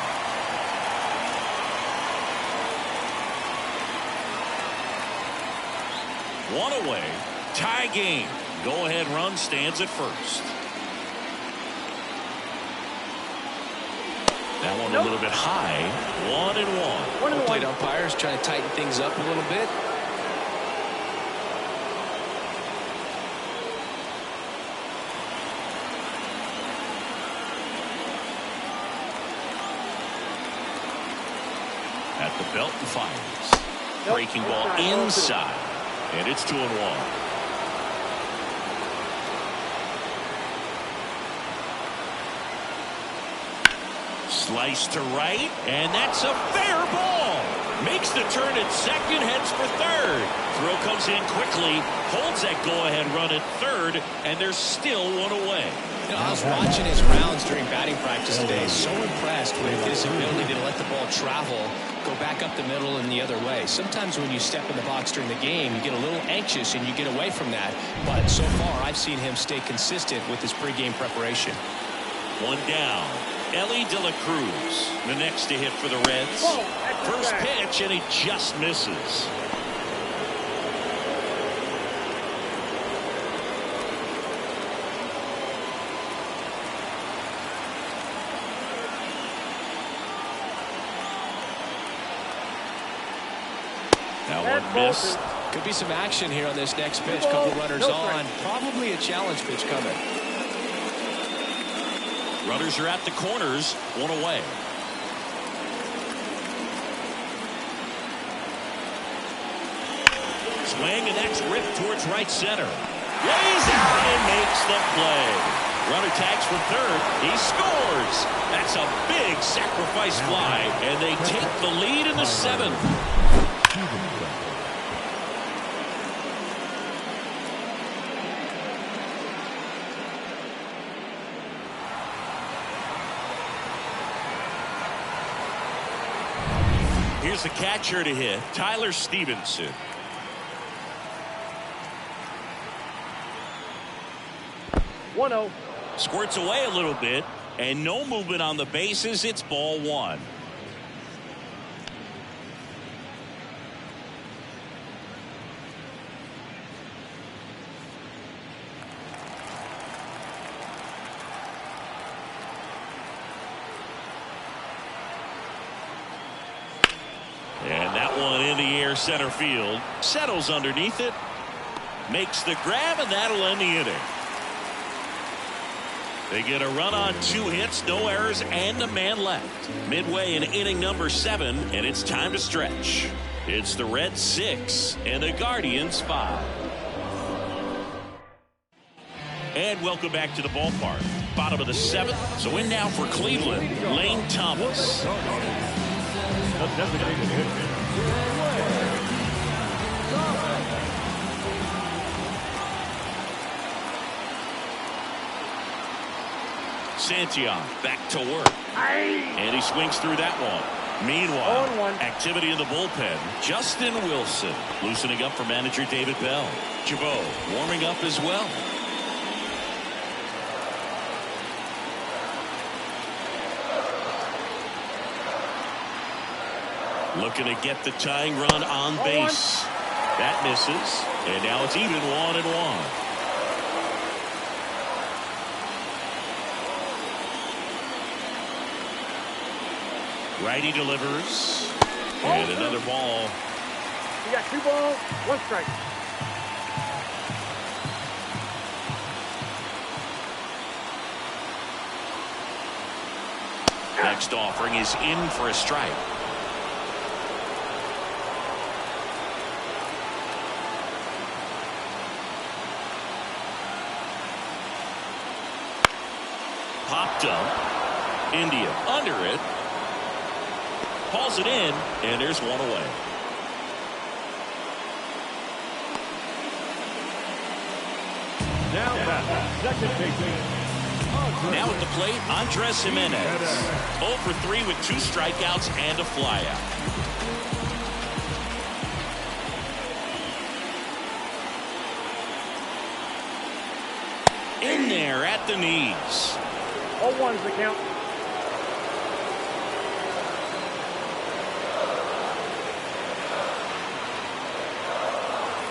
One away. Tie game. Go-ahead run stands at first. That one a little bit high. 1-1. Plate umpires trying to tighten things up a little bit. At the belt and fires. Breaking ball inside. And it's 2-1. Slice to right, and that's a fair ball. Makes the turn at second, heads for third. Throw comes in quickly, holds that go-ahead run at third, and there's still one away. You know, I was watching his rounds during batting practice today. So impressed with his ability to let the ball travel, go back up the middle and the other way. Sometimes when you step in the box during the game, you get a little anxious and you get away from that. But so far, I've seen him stay consistent with his pregame preparation. One down. Ellie De La Cruz, the next to hit for the Reds. First pitch, and he just misses. Now one miss. Could be some action here on this next pitch. Couple runners on. Probably a challenge pitch coming. Runners are at the corners, one away. Swing, and that's ripped towards right center. Lays out and makes the play. Runner tags from third. He scores. That's a big sacrifice fly, and they take the lead in the seventh. Here's the catcher to hit, Tyler Stevenson. One-zero. Squirts away a little bit, and no movement on the bases. It's ball one. And that one in the air, center field. Settles underneath it. Makes the grab, and that'll end the inning. They get a run on 2 hits, no errors, and a man left. Midway in inning number 7, and it's time to stretch. It's the Reds 6 and the Guardians 5. And welcome back to the ballpark. Bottom of the 7th. So in now for Cleveland, Lane Thomas. Santiago back to work. And he swings through that one. Meanwhile, activity in the bullpen. Justin Wilson loosening up for manager David Bell. Jabot warming up as well. Looking to get the tying run on base. That misses. And now it's even 1-1. Righty delivers. And another ball. You got 2 balls, 1 strike. Next offering is in for a strike. Popped up. India under it. Calls it in, and there's one away. Now at the plate, Andres Jimenez. 0 for 3 with 2 strikeouts and a flyout. In there at the knees. 0-1's the count.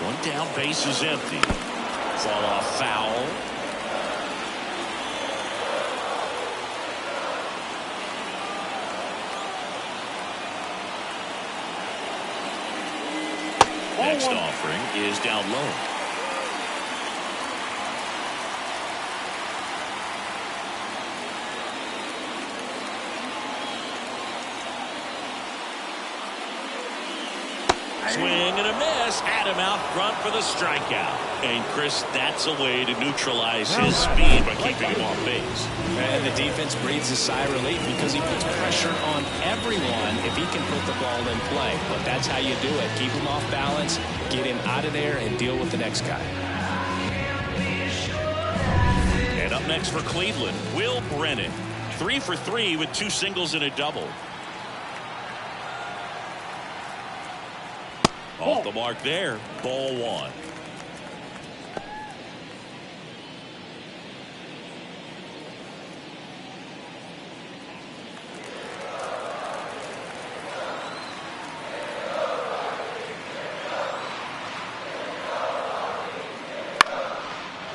One down, base is empty. Fall off foul. Next offering is down low. Swing and a miss. Had him out front for the strikeout. And Chris, that's a way to neutralize his speed by keeping him off base. And the defense breathes a sigh of relief because he puts pressure on everyone if he can put the ball in play. But that's how you do it. Keep him off balance, get him out of there, and deal with the next guy. And up next for Cleveland, Will Brennan. 3 for 3 with 2 singles and a double. Off the mark there, ball 1.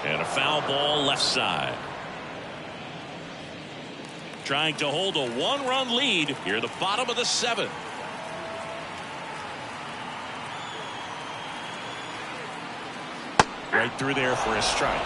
And a foul ball left side. Trying to hold a 1-run lead here at the bottom of the 7th. Right through there for a strike.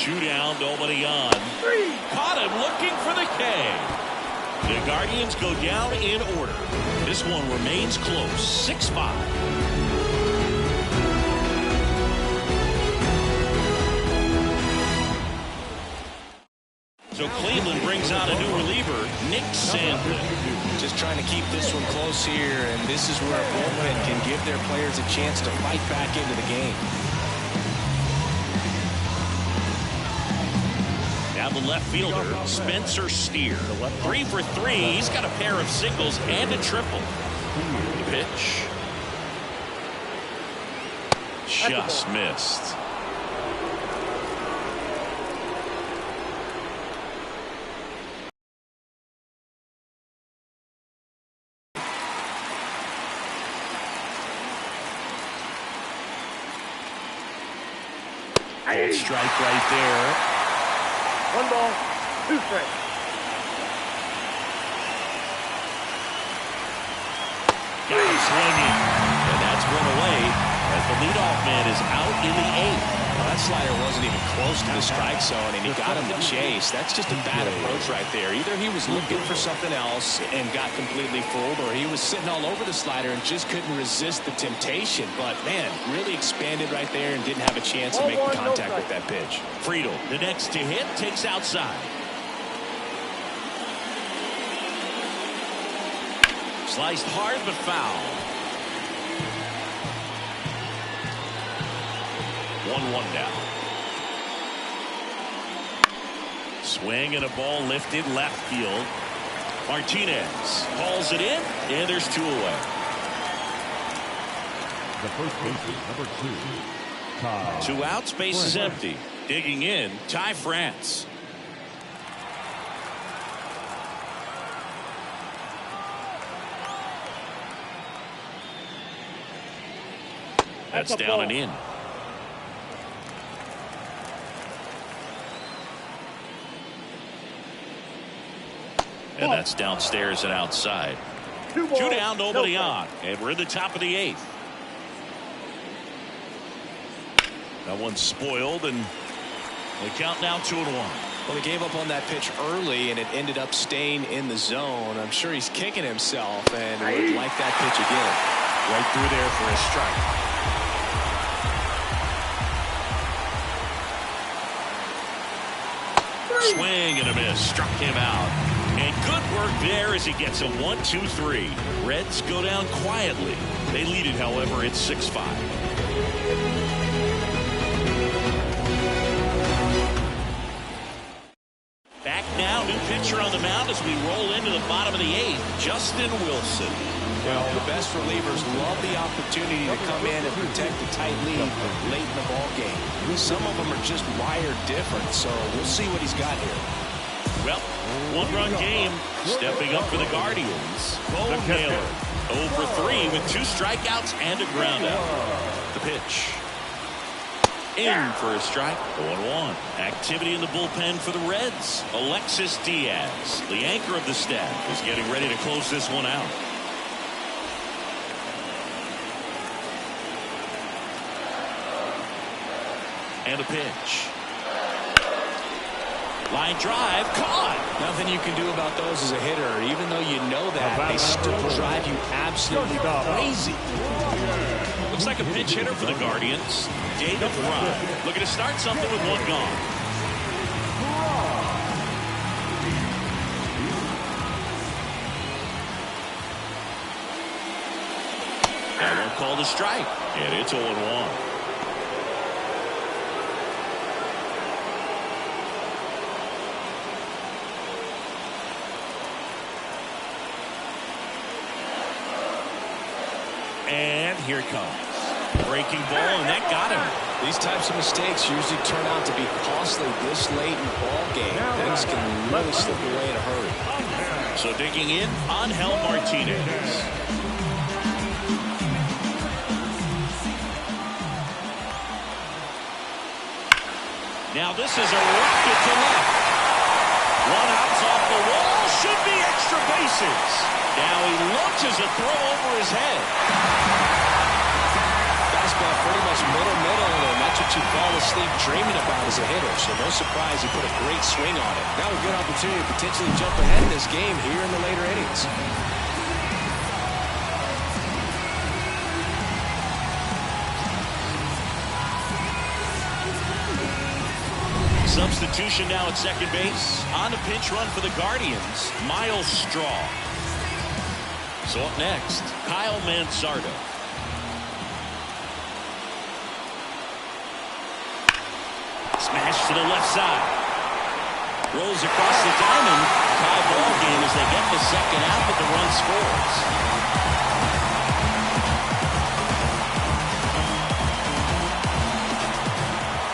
2 down, nobody on. Caught him looking for the K. The Guardians go down in order. This one remains close, 6-5. So Cleveland brings out a new reliever, Nick Sandlin. Just trying to keep this one close here, and this is where a bullpen can give their players a chance to fight back into the game. Now the left fielder, Spencer Steer. 3 for 3. He's got a pair of singles and a triple. The pitch. Just missed. Cold strike right there. 1 ball, 2 strikes. Got him swinging. And that's one away as the leadoff man is out in the 8th. Well, that slider wasn't even close to the strike zone, and he got him to chase. That's just a bad approach right there. Either he was looking for something else and got completely fooled, or he was sitting all over the slider and just couldn't resist the temptation. But, man, really expanded right there and didn't have a chance to make the contact with that pitch. Friedel, the next to hit, takes outside. Sliced hard but foul. 1-1 down. Swing and a ball lifted left field. Martinez calls it in, and there's 2 away. The first baseman, number 2. Ty 2 outs, base is empty. Digging in, Ty France. That's down and in. And that's downstairs and outside. 2 down, nobody on. And we're in the top of the 8th. That one's spoiled, and the count now 2-1. Well, he gave up on that pitch early, and it ended up staying in the zone. I'm sure he's kicking himself and would like that pitch again. Right through there for a strike. Swing and a miss. Struck him out. And good work there as he gets a 1-2-3. Reds go down quietly. They lead it, however, it's 6-5. Back now, new pitcher on the mound as we roll into the bottom of the 8th, Justin Wilson. Well, the best relievers love the opportunity to come in and protect a tight lead late in the ball game. Some of them are just wired different, so we'll see what he's got here. Well, 1-run game. Stepping up for the Guardians. Bo Naylor, 0 for 3 with 2 strikeouts and a ground out. The pitch. In for a strike. 0-1. Activity in the bullpen for the Reds. Alexis Diaz, the anchor of the staff, is getting ready to close this one out. And a pitch. Line drive, caught. Nothing you can do about those as a hitter. Even though you know that, they still drive you absolutely crazy. Looks like a pinch hitter for the Guardians. David Fry looking to start something with 1 gone. That one called a strike, and it's 0-1. And here it comes. Breaking ball, and that got him. These types of mistakes usually turn out to be costly this late in the ball game. Things can really slip away in a hurry. So digging in, Angel Martinez. Now this is a rocket to left. 1 out's off the wall. Should be extra bases. Now he launches a throw over his head. Fastball pretty much middle, and that's what what you fall asleep dreaming about as a hitter, so no surprise he put a great swing on it. Now a good opportunity to potentially jump ahead in this game here in the later innings. Substitution now at second base. On a pinch run for the Guardians, Miles Straw. So up next, Kyle Mansardo. Smash to the left side. Rolls across the diamond. Tie ball game as they get the second out, but the run scores.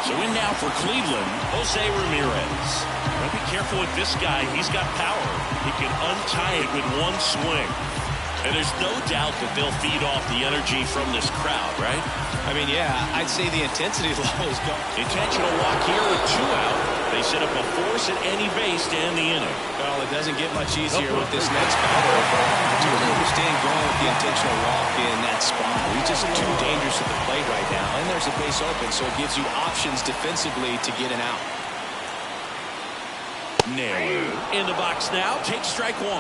So in now for Cleveland, Jose Ramirez. Gotta be careful with this guy. He's got power. He can untie it with one swing. And there's no doubt that they'll feed off the energy from this crowd, right? I mean, yeah, I'd say the intensity level is going. Intentional walk here with 2 out. They set up a force at any base to end the inning. Well, it doesn't get much easier with this next batter, but I do understand going with the intentional walk in that spot. He's just too dangerous at the plate right now, and there's a base open, so it gives you options defensively to get an out. Naylor in the box now. Takes strike 1.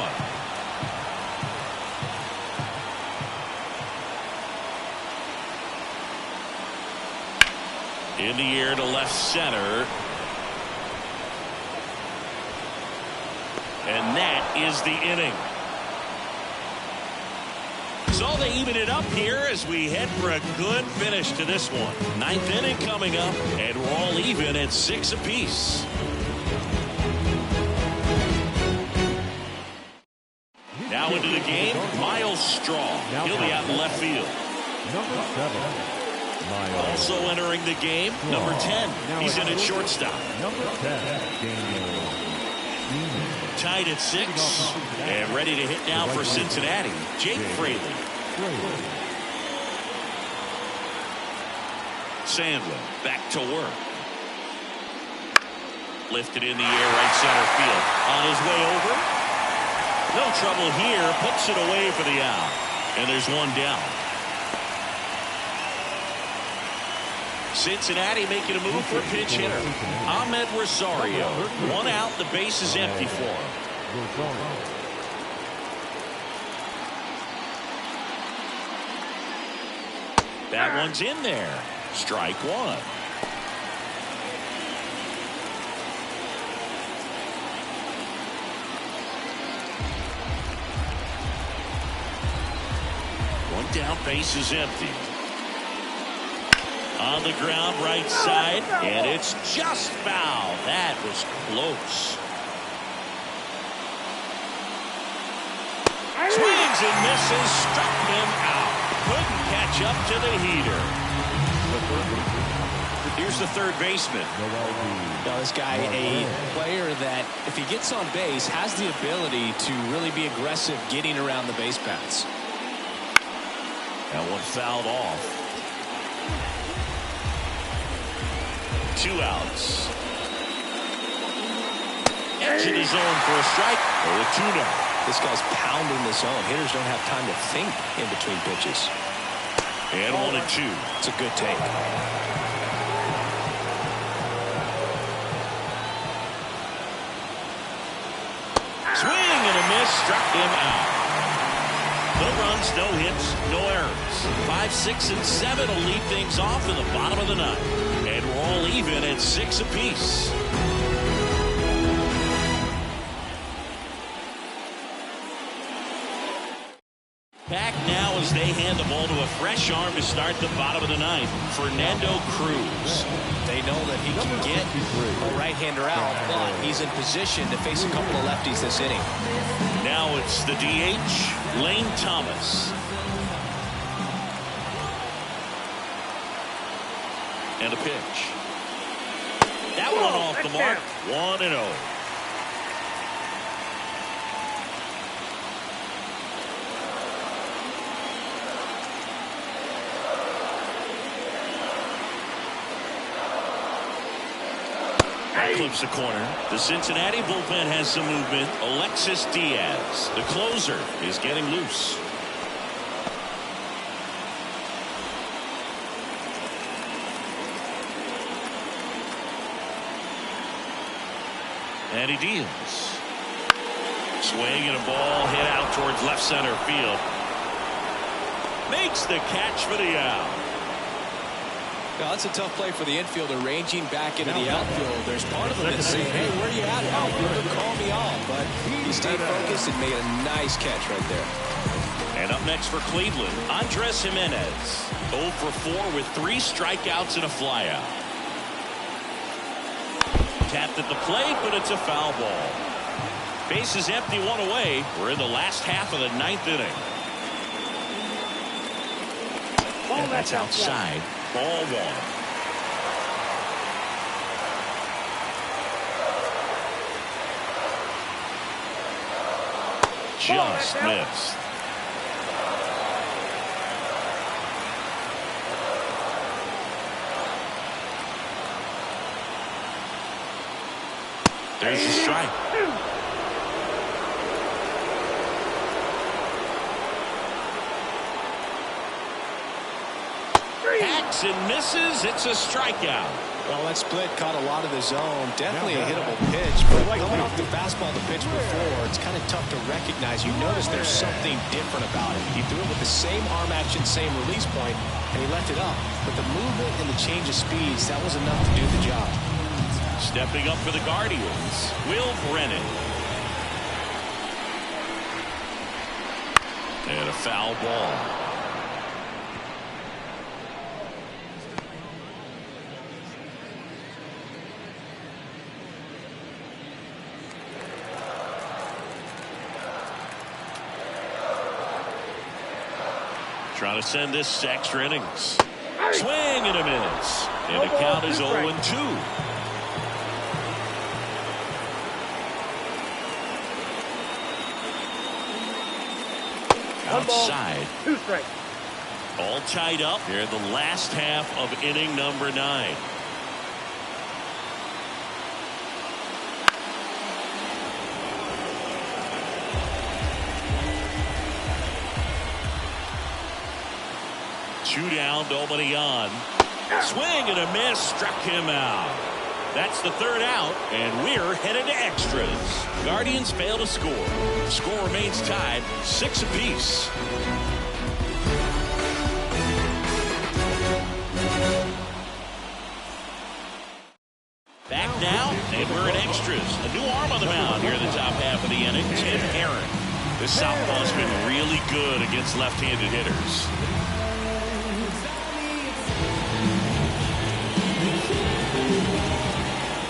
In the air to left center. And that is the inning. So they even it up here as we head for a good finish to this one. 9th inning coming up, and we're all even at 6 apiece. Now into the game, Miles Straw. He'll be out in left field. Number 7. Also entering the game, number 10. He's in at shortstop. Number 10, Daniel. Tied at 6 and ready to hit now for Cincinnati, Jake Fraley. Sandlin back to work. Lifted in the air, right center field. On his way over. No trouble here. Puts it away for the out. And there's one down. Cincinnati making a move for a pinch hitter. Ahmed Rosario. 1 out. The base is empty for him. That one's in there. Strike 1. One down, base is empty. On the ground, right side, and it's just foul. That was close. Swings and misses, struck him out. Couldn't catch up to the heater. Here's the third baseman. Now this guy, a player that, if he gets on base, has the ability to really be aggressive getting around the base paths. That one fouled off. 2 outs. Edge in the zone for a strike. Or a 2-0. This guy's pounding the zone. Hitters don't have time to think in between pitches. And 1-2. It's a good take. Swing and a miss. Struck him out. No runs, no hits, no errors. 5, 6, and 7 will lead things off in the bottom of the 9th. And we're all even at 6 apiece. Back now as they hand the ball to a fresh arm to start the bottom of the 9th. Fernando Cruz. They know that he can get a right-hander out, but he's in position to face a couple of lefties this inning. Now it's the DH, Lane Thomas. And a pitch. That one off the mark. 1-0. Clips the corner. The Cincinnati bullpen has some movement. Alexis Diaz, the closer, is getting loose. And he deals. Swing and a ball hit out towards left center field. Makes the catch for the out. Well, that's a tough play for the infielder, ranging back into the outfield. There's part of him that's saying, hey, where are you at, outfielder? Call me off. But he stayed focused and made a nice catch right there. And up next for Cleveland, Andres Jimenez. 0 for 4 with 3 strikeouts and a flyout. Tapped at the plate, but it's a foul ball. Base is empty, 1 away. We're in the last half of the 9th inning. And that's outside. Ball 1. Just missed. There's a strike. Hacks and misses. It's a strikeout. Well, that split caught a lot of the zone. Definitely a hittable pitch, but coming off the fastball the pitch before, it's kind of tough to recognize. You notice there's something different about it. He threw it with the same arm action, same release point, and he left it up. But the movement and the change of speeds, that was enough to do the job. Stepping up for the Guardians, Will Brennan. And a foul ball. Trying to send this to extra innings. Swing and a miss. And the count is 0-2. Outside. 2 strikes. All tied up here in the last half of inning number 9. Two down, nobody on. Swing and a miss, struck him out. That's the 3rd out, and we're headed to extras. Guardians fail to score. The score remains tied, 6 apiece. Back now, and we're in extras. A new arm on the mound here in the top half of the inning, Tim Aaron. This southpaw's been really good against left-handed hitters.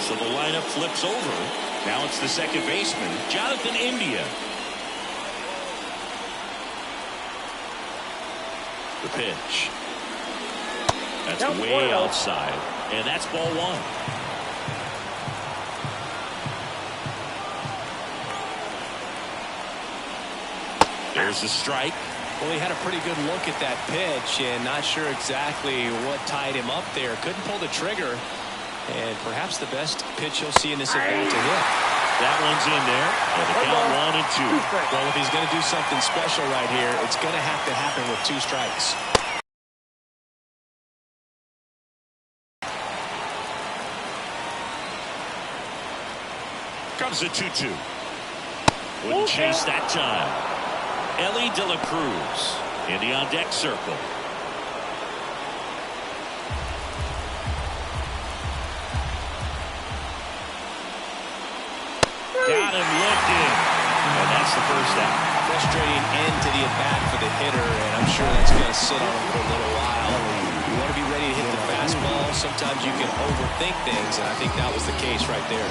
So the lineup flips over. Now it's the second baseman, Jonathan India. The pitch. That's way outside. And that's ball 1. There's the strike. Well, he had a pretty good look at that pitch and not sure exactly what tied him up there. Couldn't pull the trigger. And perhaps the best pitch you'll see in this at-bat to hit. That one's in there. And the count 1 and 2. Well, if he's going to do something special right here, it's going to have to happen with 2 strikes. Comes a 2-2. Wouldn't chase that time. Ellie De La Cruz in the on-deck circle. Got him looking. And that's the first out. Frustrating end to the at-bat for the hitter, and I'm sure that's going to sit on him for a little while. You want to be ready to hit the fastball. Sometimes you can overthink things, and I think that was the case right there.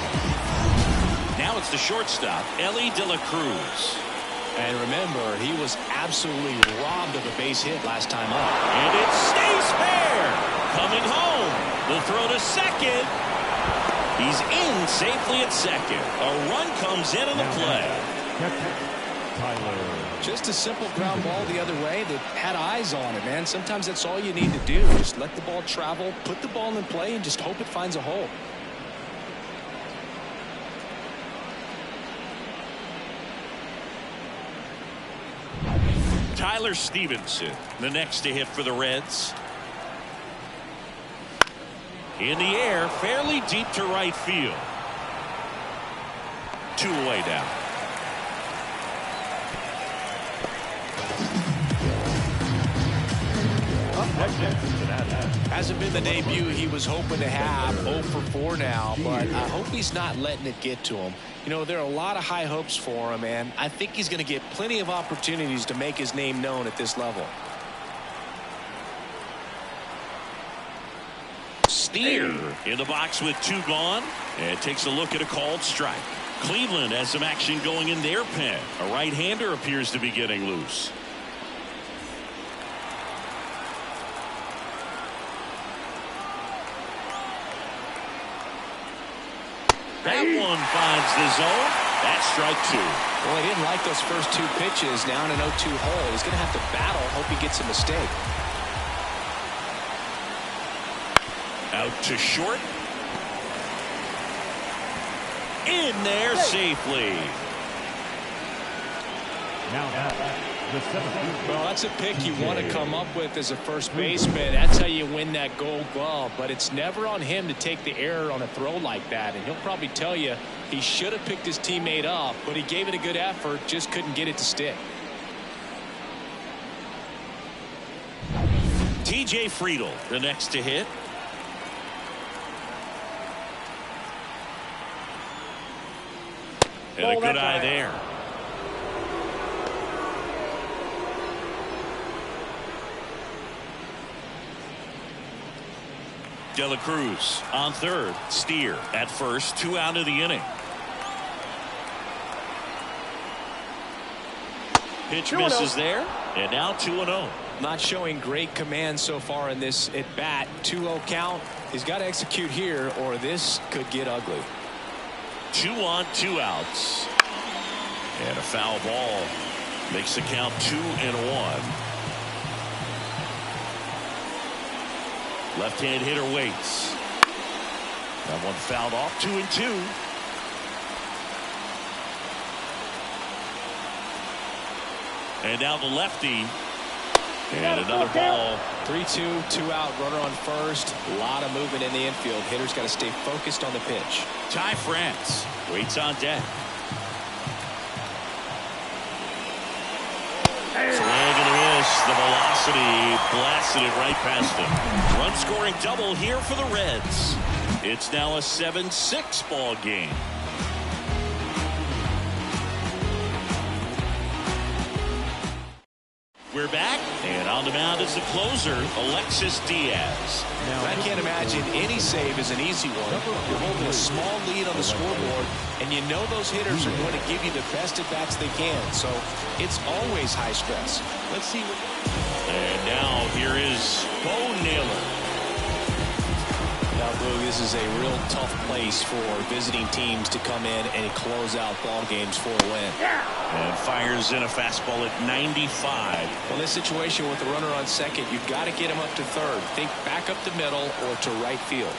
Now it's the shortstop, Ellie De La Cruz. And remember, he was absolutely robbed of a base hit last time up. And it stays fair. Coming home. The throw to second. He's in safely at second. A run comes in on the play. Just a simple ground ball the other way that had eyes on it, man. Sometimes that's all you need to do. Just let the ball travel, put the ball in play, and just hope it finds a hole. Tyler Stevenson, the next to hit for the Reds. In the air, fairly deep to right field. 2 away now. Hasn't been the debut he was hoping to have. 0 for 4 now, but I hope he's not letting it get to him. You know, there are a lot of high hopes for him, and I think he's going to get plenty of opportunities to make his name known at this level. Steer in the box with 2 gone, and takes a look at a called strike. Cleveland has some action going in their pen. A right-hander appears to be getting loose. That one finds the zone. That's strike 2. Well, he didn't like those first 2 pitches. Now in an 0-2 hole, he's going to have to battle. Hope he gets a mistake. Out to short. In there safely. Now the 7th. Well, that's a pick you want to come up with as a first baseman. That's how you win that Gold Glove. But it's never on him to take the error on a throw like that. And he'll probably tell you he should have picked his teammate up, but he gave it a good effort, just couldn't get it to stick. TJ Friedl, the next to hit. And a good eye there. De La Cruz on third. Steer at first. 2 out of the inning. Pitch misses there. And now 2-0. Not showing great command so far in this at bat. 2-0 count. He's got to execute here or this could get ugly. 2 on, 2 outs. And a foul ball makes the count 2-1. Left-hand hitter waits. That one fouled off. 2-2. And now the lefty. And another ball. 3-2, 2 out, runner on first. A lot of movement in the infield. Hitter's got to stay focused on the pitch. Ty France waits on deck. Swing and a miss. The velocity blasted it right past him. Run scoring double here for the Reds. It's now a 7-6 ball game. We're back, and on the mound is the closer, Alexis Diaz. Now, I can't imagine any save is an easy one. You're holding a small lead on the scoreboard, and you know those hitters are going to give you the best at-bats they can, so it's always high stress. Let's see. And now here is Bo Naylor. Now, Blue, this is a real tough place for visiting teams to come in and close out ball games for a win. And fires in a fastball at 95. Well, in this situation with the runner on second, you've got to get him up to third. Think back up the middle or to right field.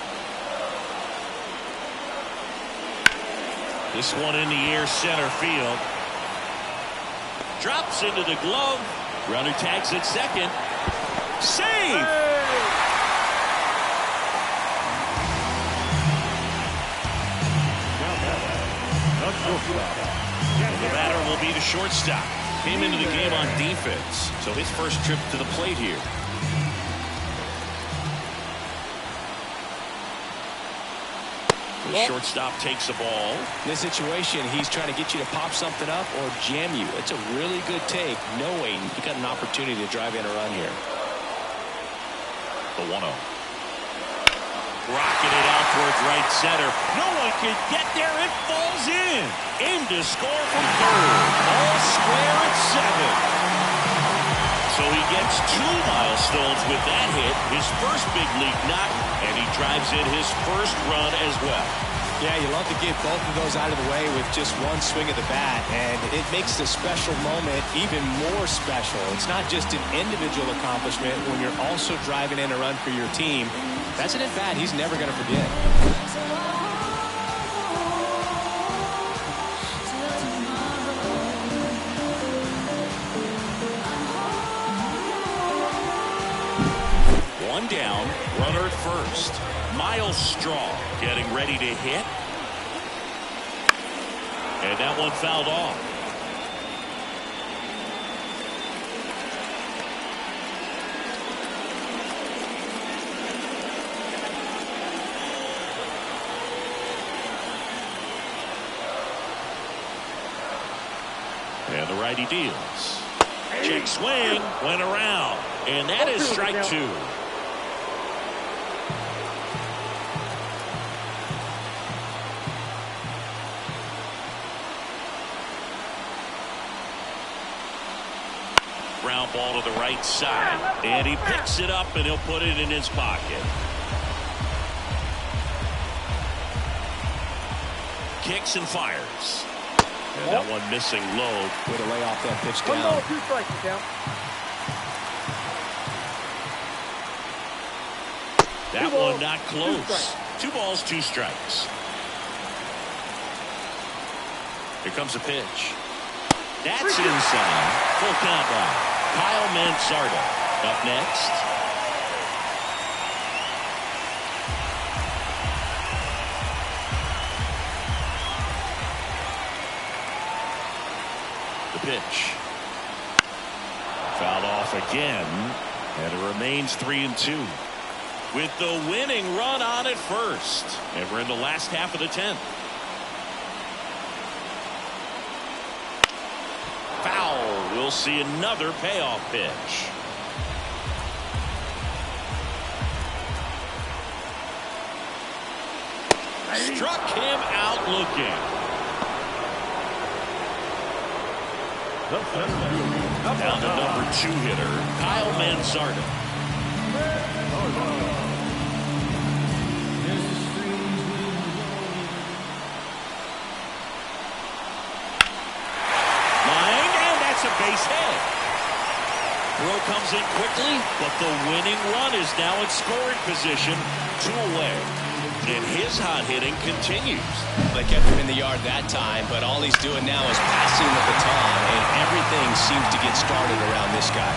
This one in the air, center field. Drops into the glove. Runner tags at second. Save! The batter will be the shortstop. Came into the game on defense, so his first trip to the plate here. The shortstop takes the ball. In this situation, he's trying to get you to pop something up or jam you. It's a really good take, knowing you got an opportunity to drive in a run here. The 1-0. Rocking it out towards right center. No one can get there. It falls in. Aim to score from third. All square at 7. So he gets 2 milestones with that hit. His first big league knock. And he drives in his first run as well. Yeah, you love to get both of those out of the way with just one swing of the bat. And it makes the special moment even more special. It's not just an individual accomplishment when you're also driving in a run for your team. That's an at-bat he's never going to forget. One down, runner at first. Miles Straw getting ready to hit. And that one fouled off. And the righty deals. Check swing, went around. And that is strike two. Ground ball to the right side. And he picks it up and he'll put it in his pocket. Kicks and fires. And that one missing low. Way to lay off that pitch One down. ball, 2 strikes, count. That one not close. 2 balls, 2 strikes. Here comes a pitch. That's inside. Full count now. Kyle Manzardo up next. The pitch. Fouled off again. And it remains 3-2. With the winning run on at first. And we're in the last half of the 10th. Foul. We'll see another payoff pitch. Struck him out looking. Down to number 2 hitter, Kyle Manzardo. Line, and that's a base hit. Throw comes in quickly, but the winning run is now in scoring position, 2 away. And his hot hitting continues. They kept him in the yard that time, but all he's doing now is passing the baton, and everything seems to get started around this guy.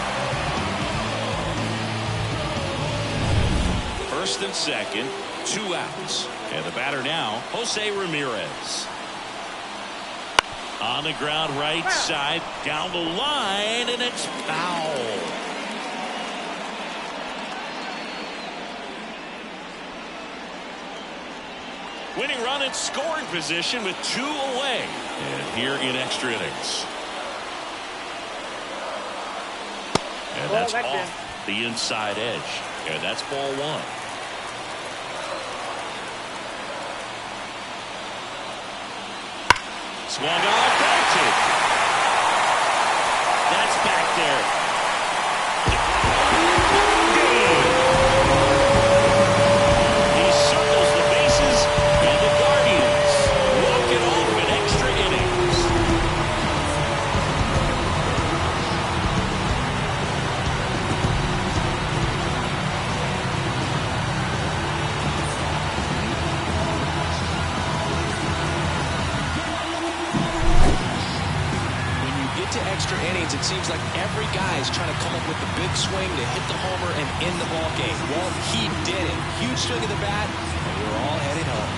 First and second, 2 outs. And the batter now, Jose Ramirez. On the ground right side, down the line, and it's foul. Winning run in scoring position with 2 away. And here in extra innings. And that's off the inside edge. And that's ball 1. Swung on, belted. That's back there. He circles the bases, and the Guardians walk it off in extra innings. To extra innings, it seems like every guy is trying to come up with the big swing to hit the homer and end the ball game. Well, he did it. Huge swing of the bat, and we're all headed home.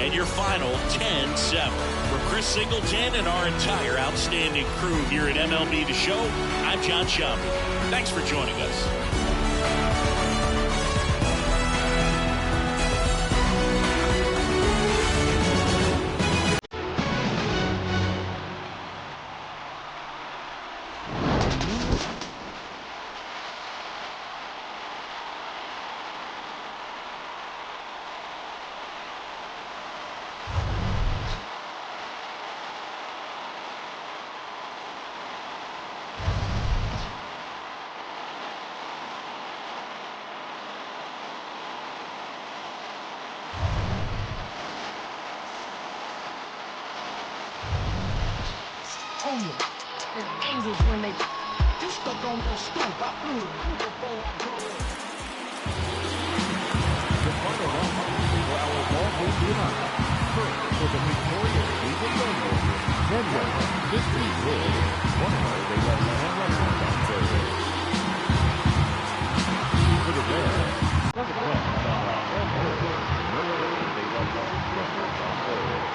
And your final 10-7. For Chris Singleton and our entire outstanding crew here at MLB The Show, I'm John Shelby. Thanks for joining us. And angels when they stuck on your stoop. I flew it through your phone. The final round for our ball will be first for the victorious Cleveland Guardians. Then welcome Mystery Wood. One more, they let Lamb Runners on third. For the Reds, second best on MLB. No way, they let Lamb Runners on third.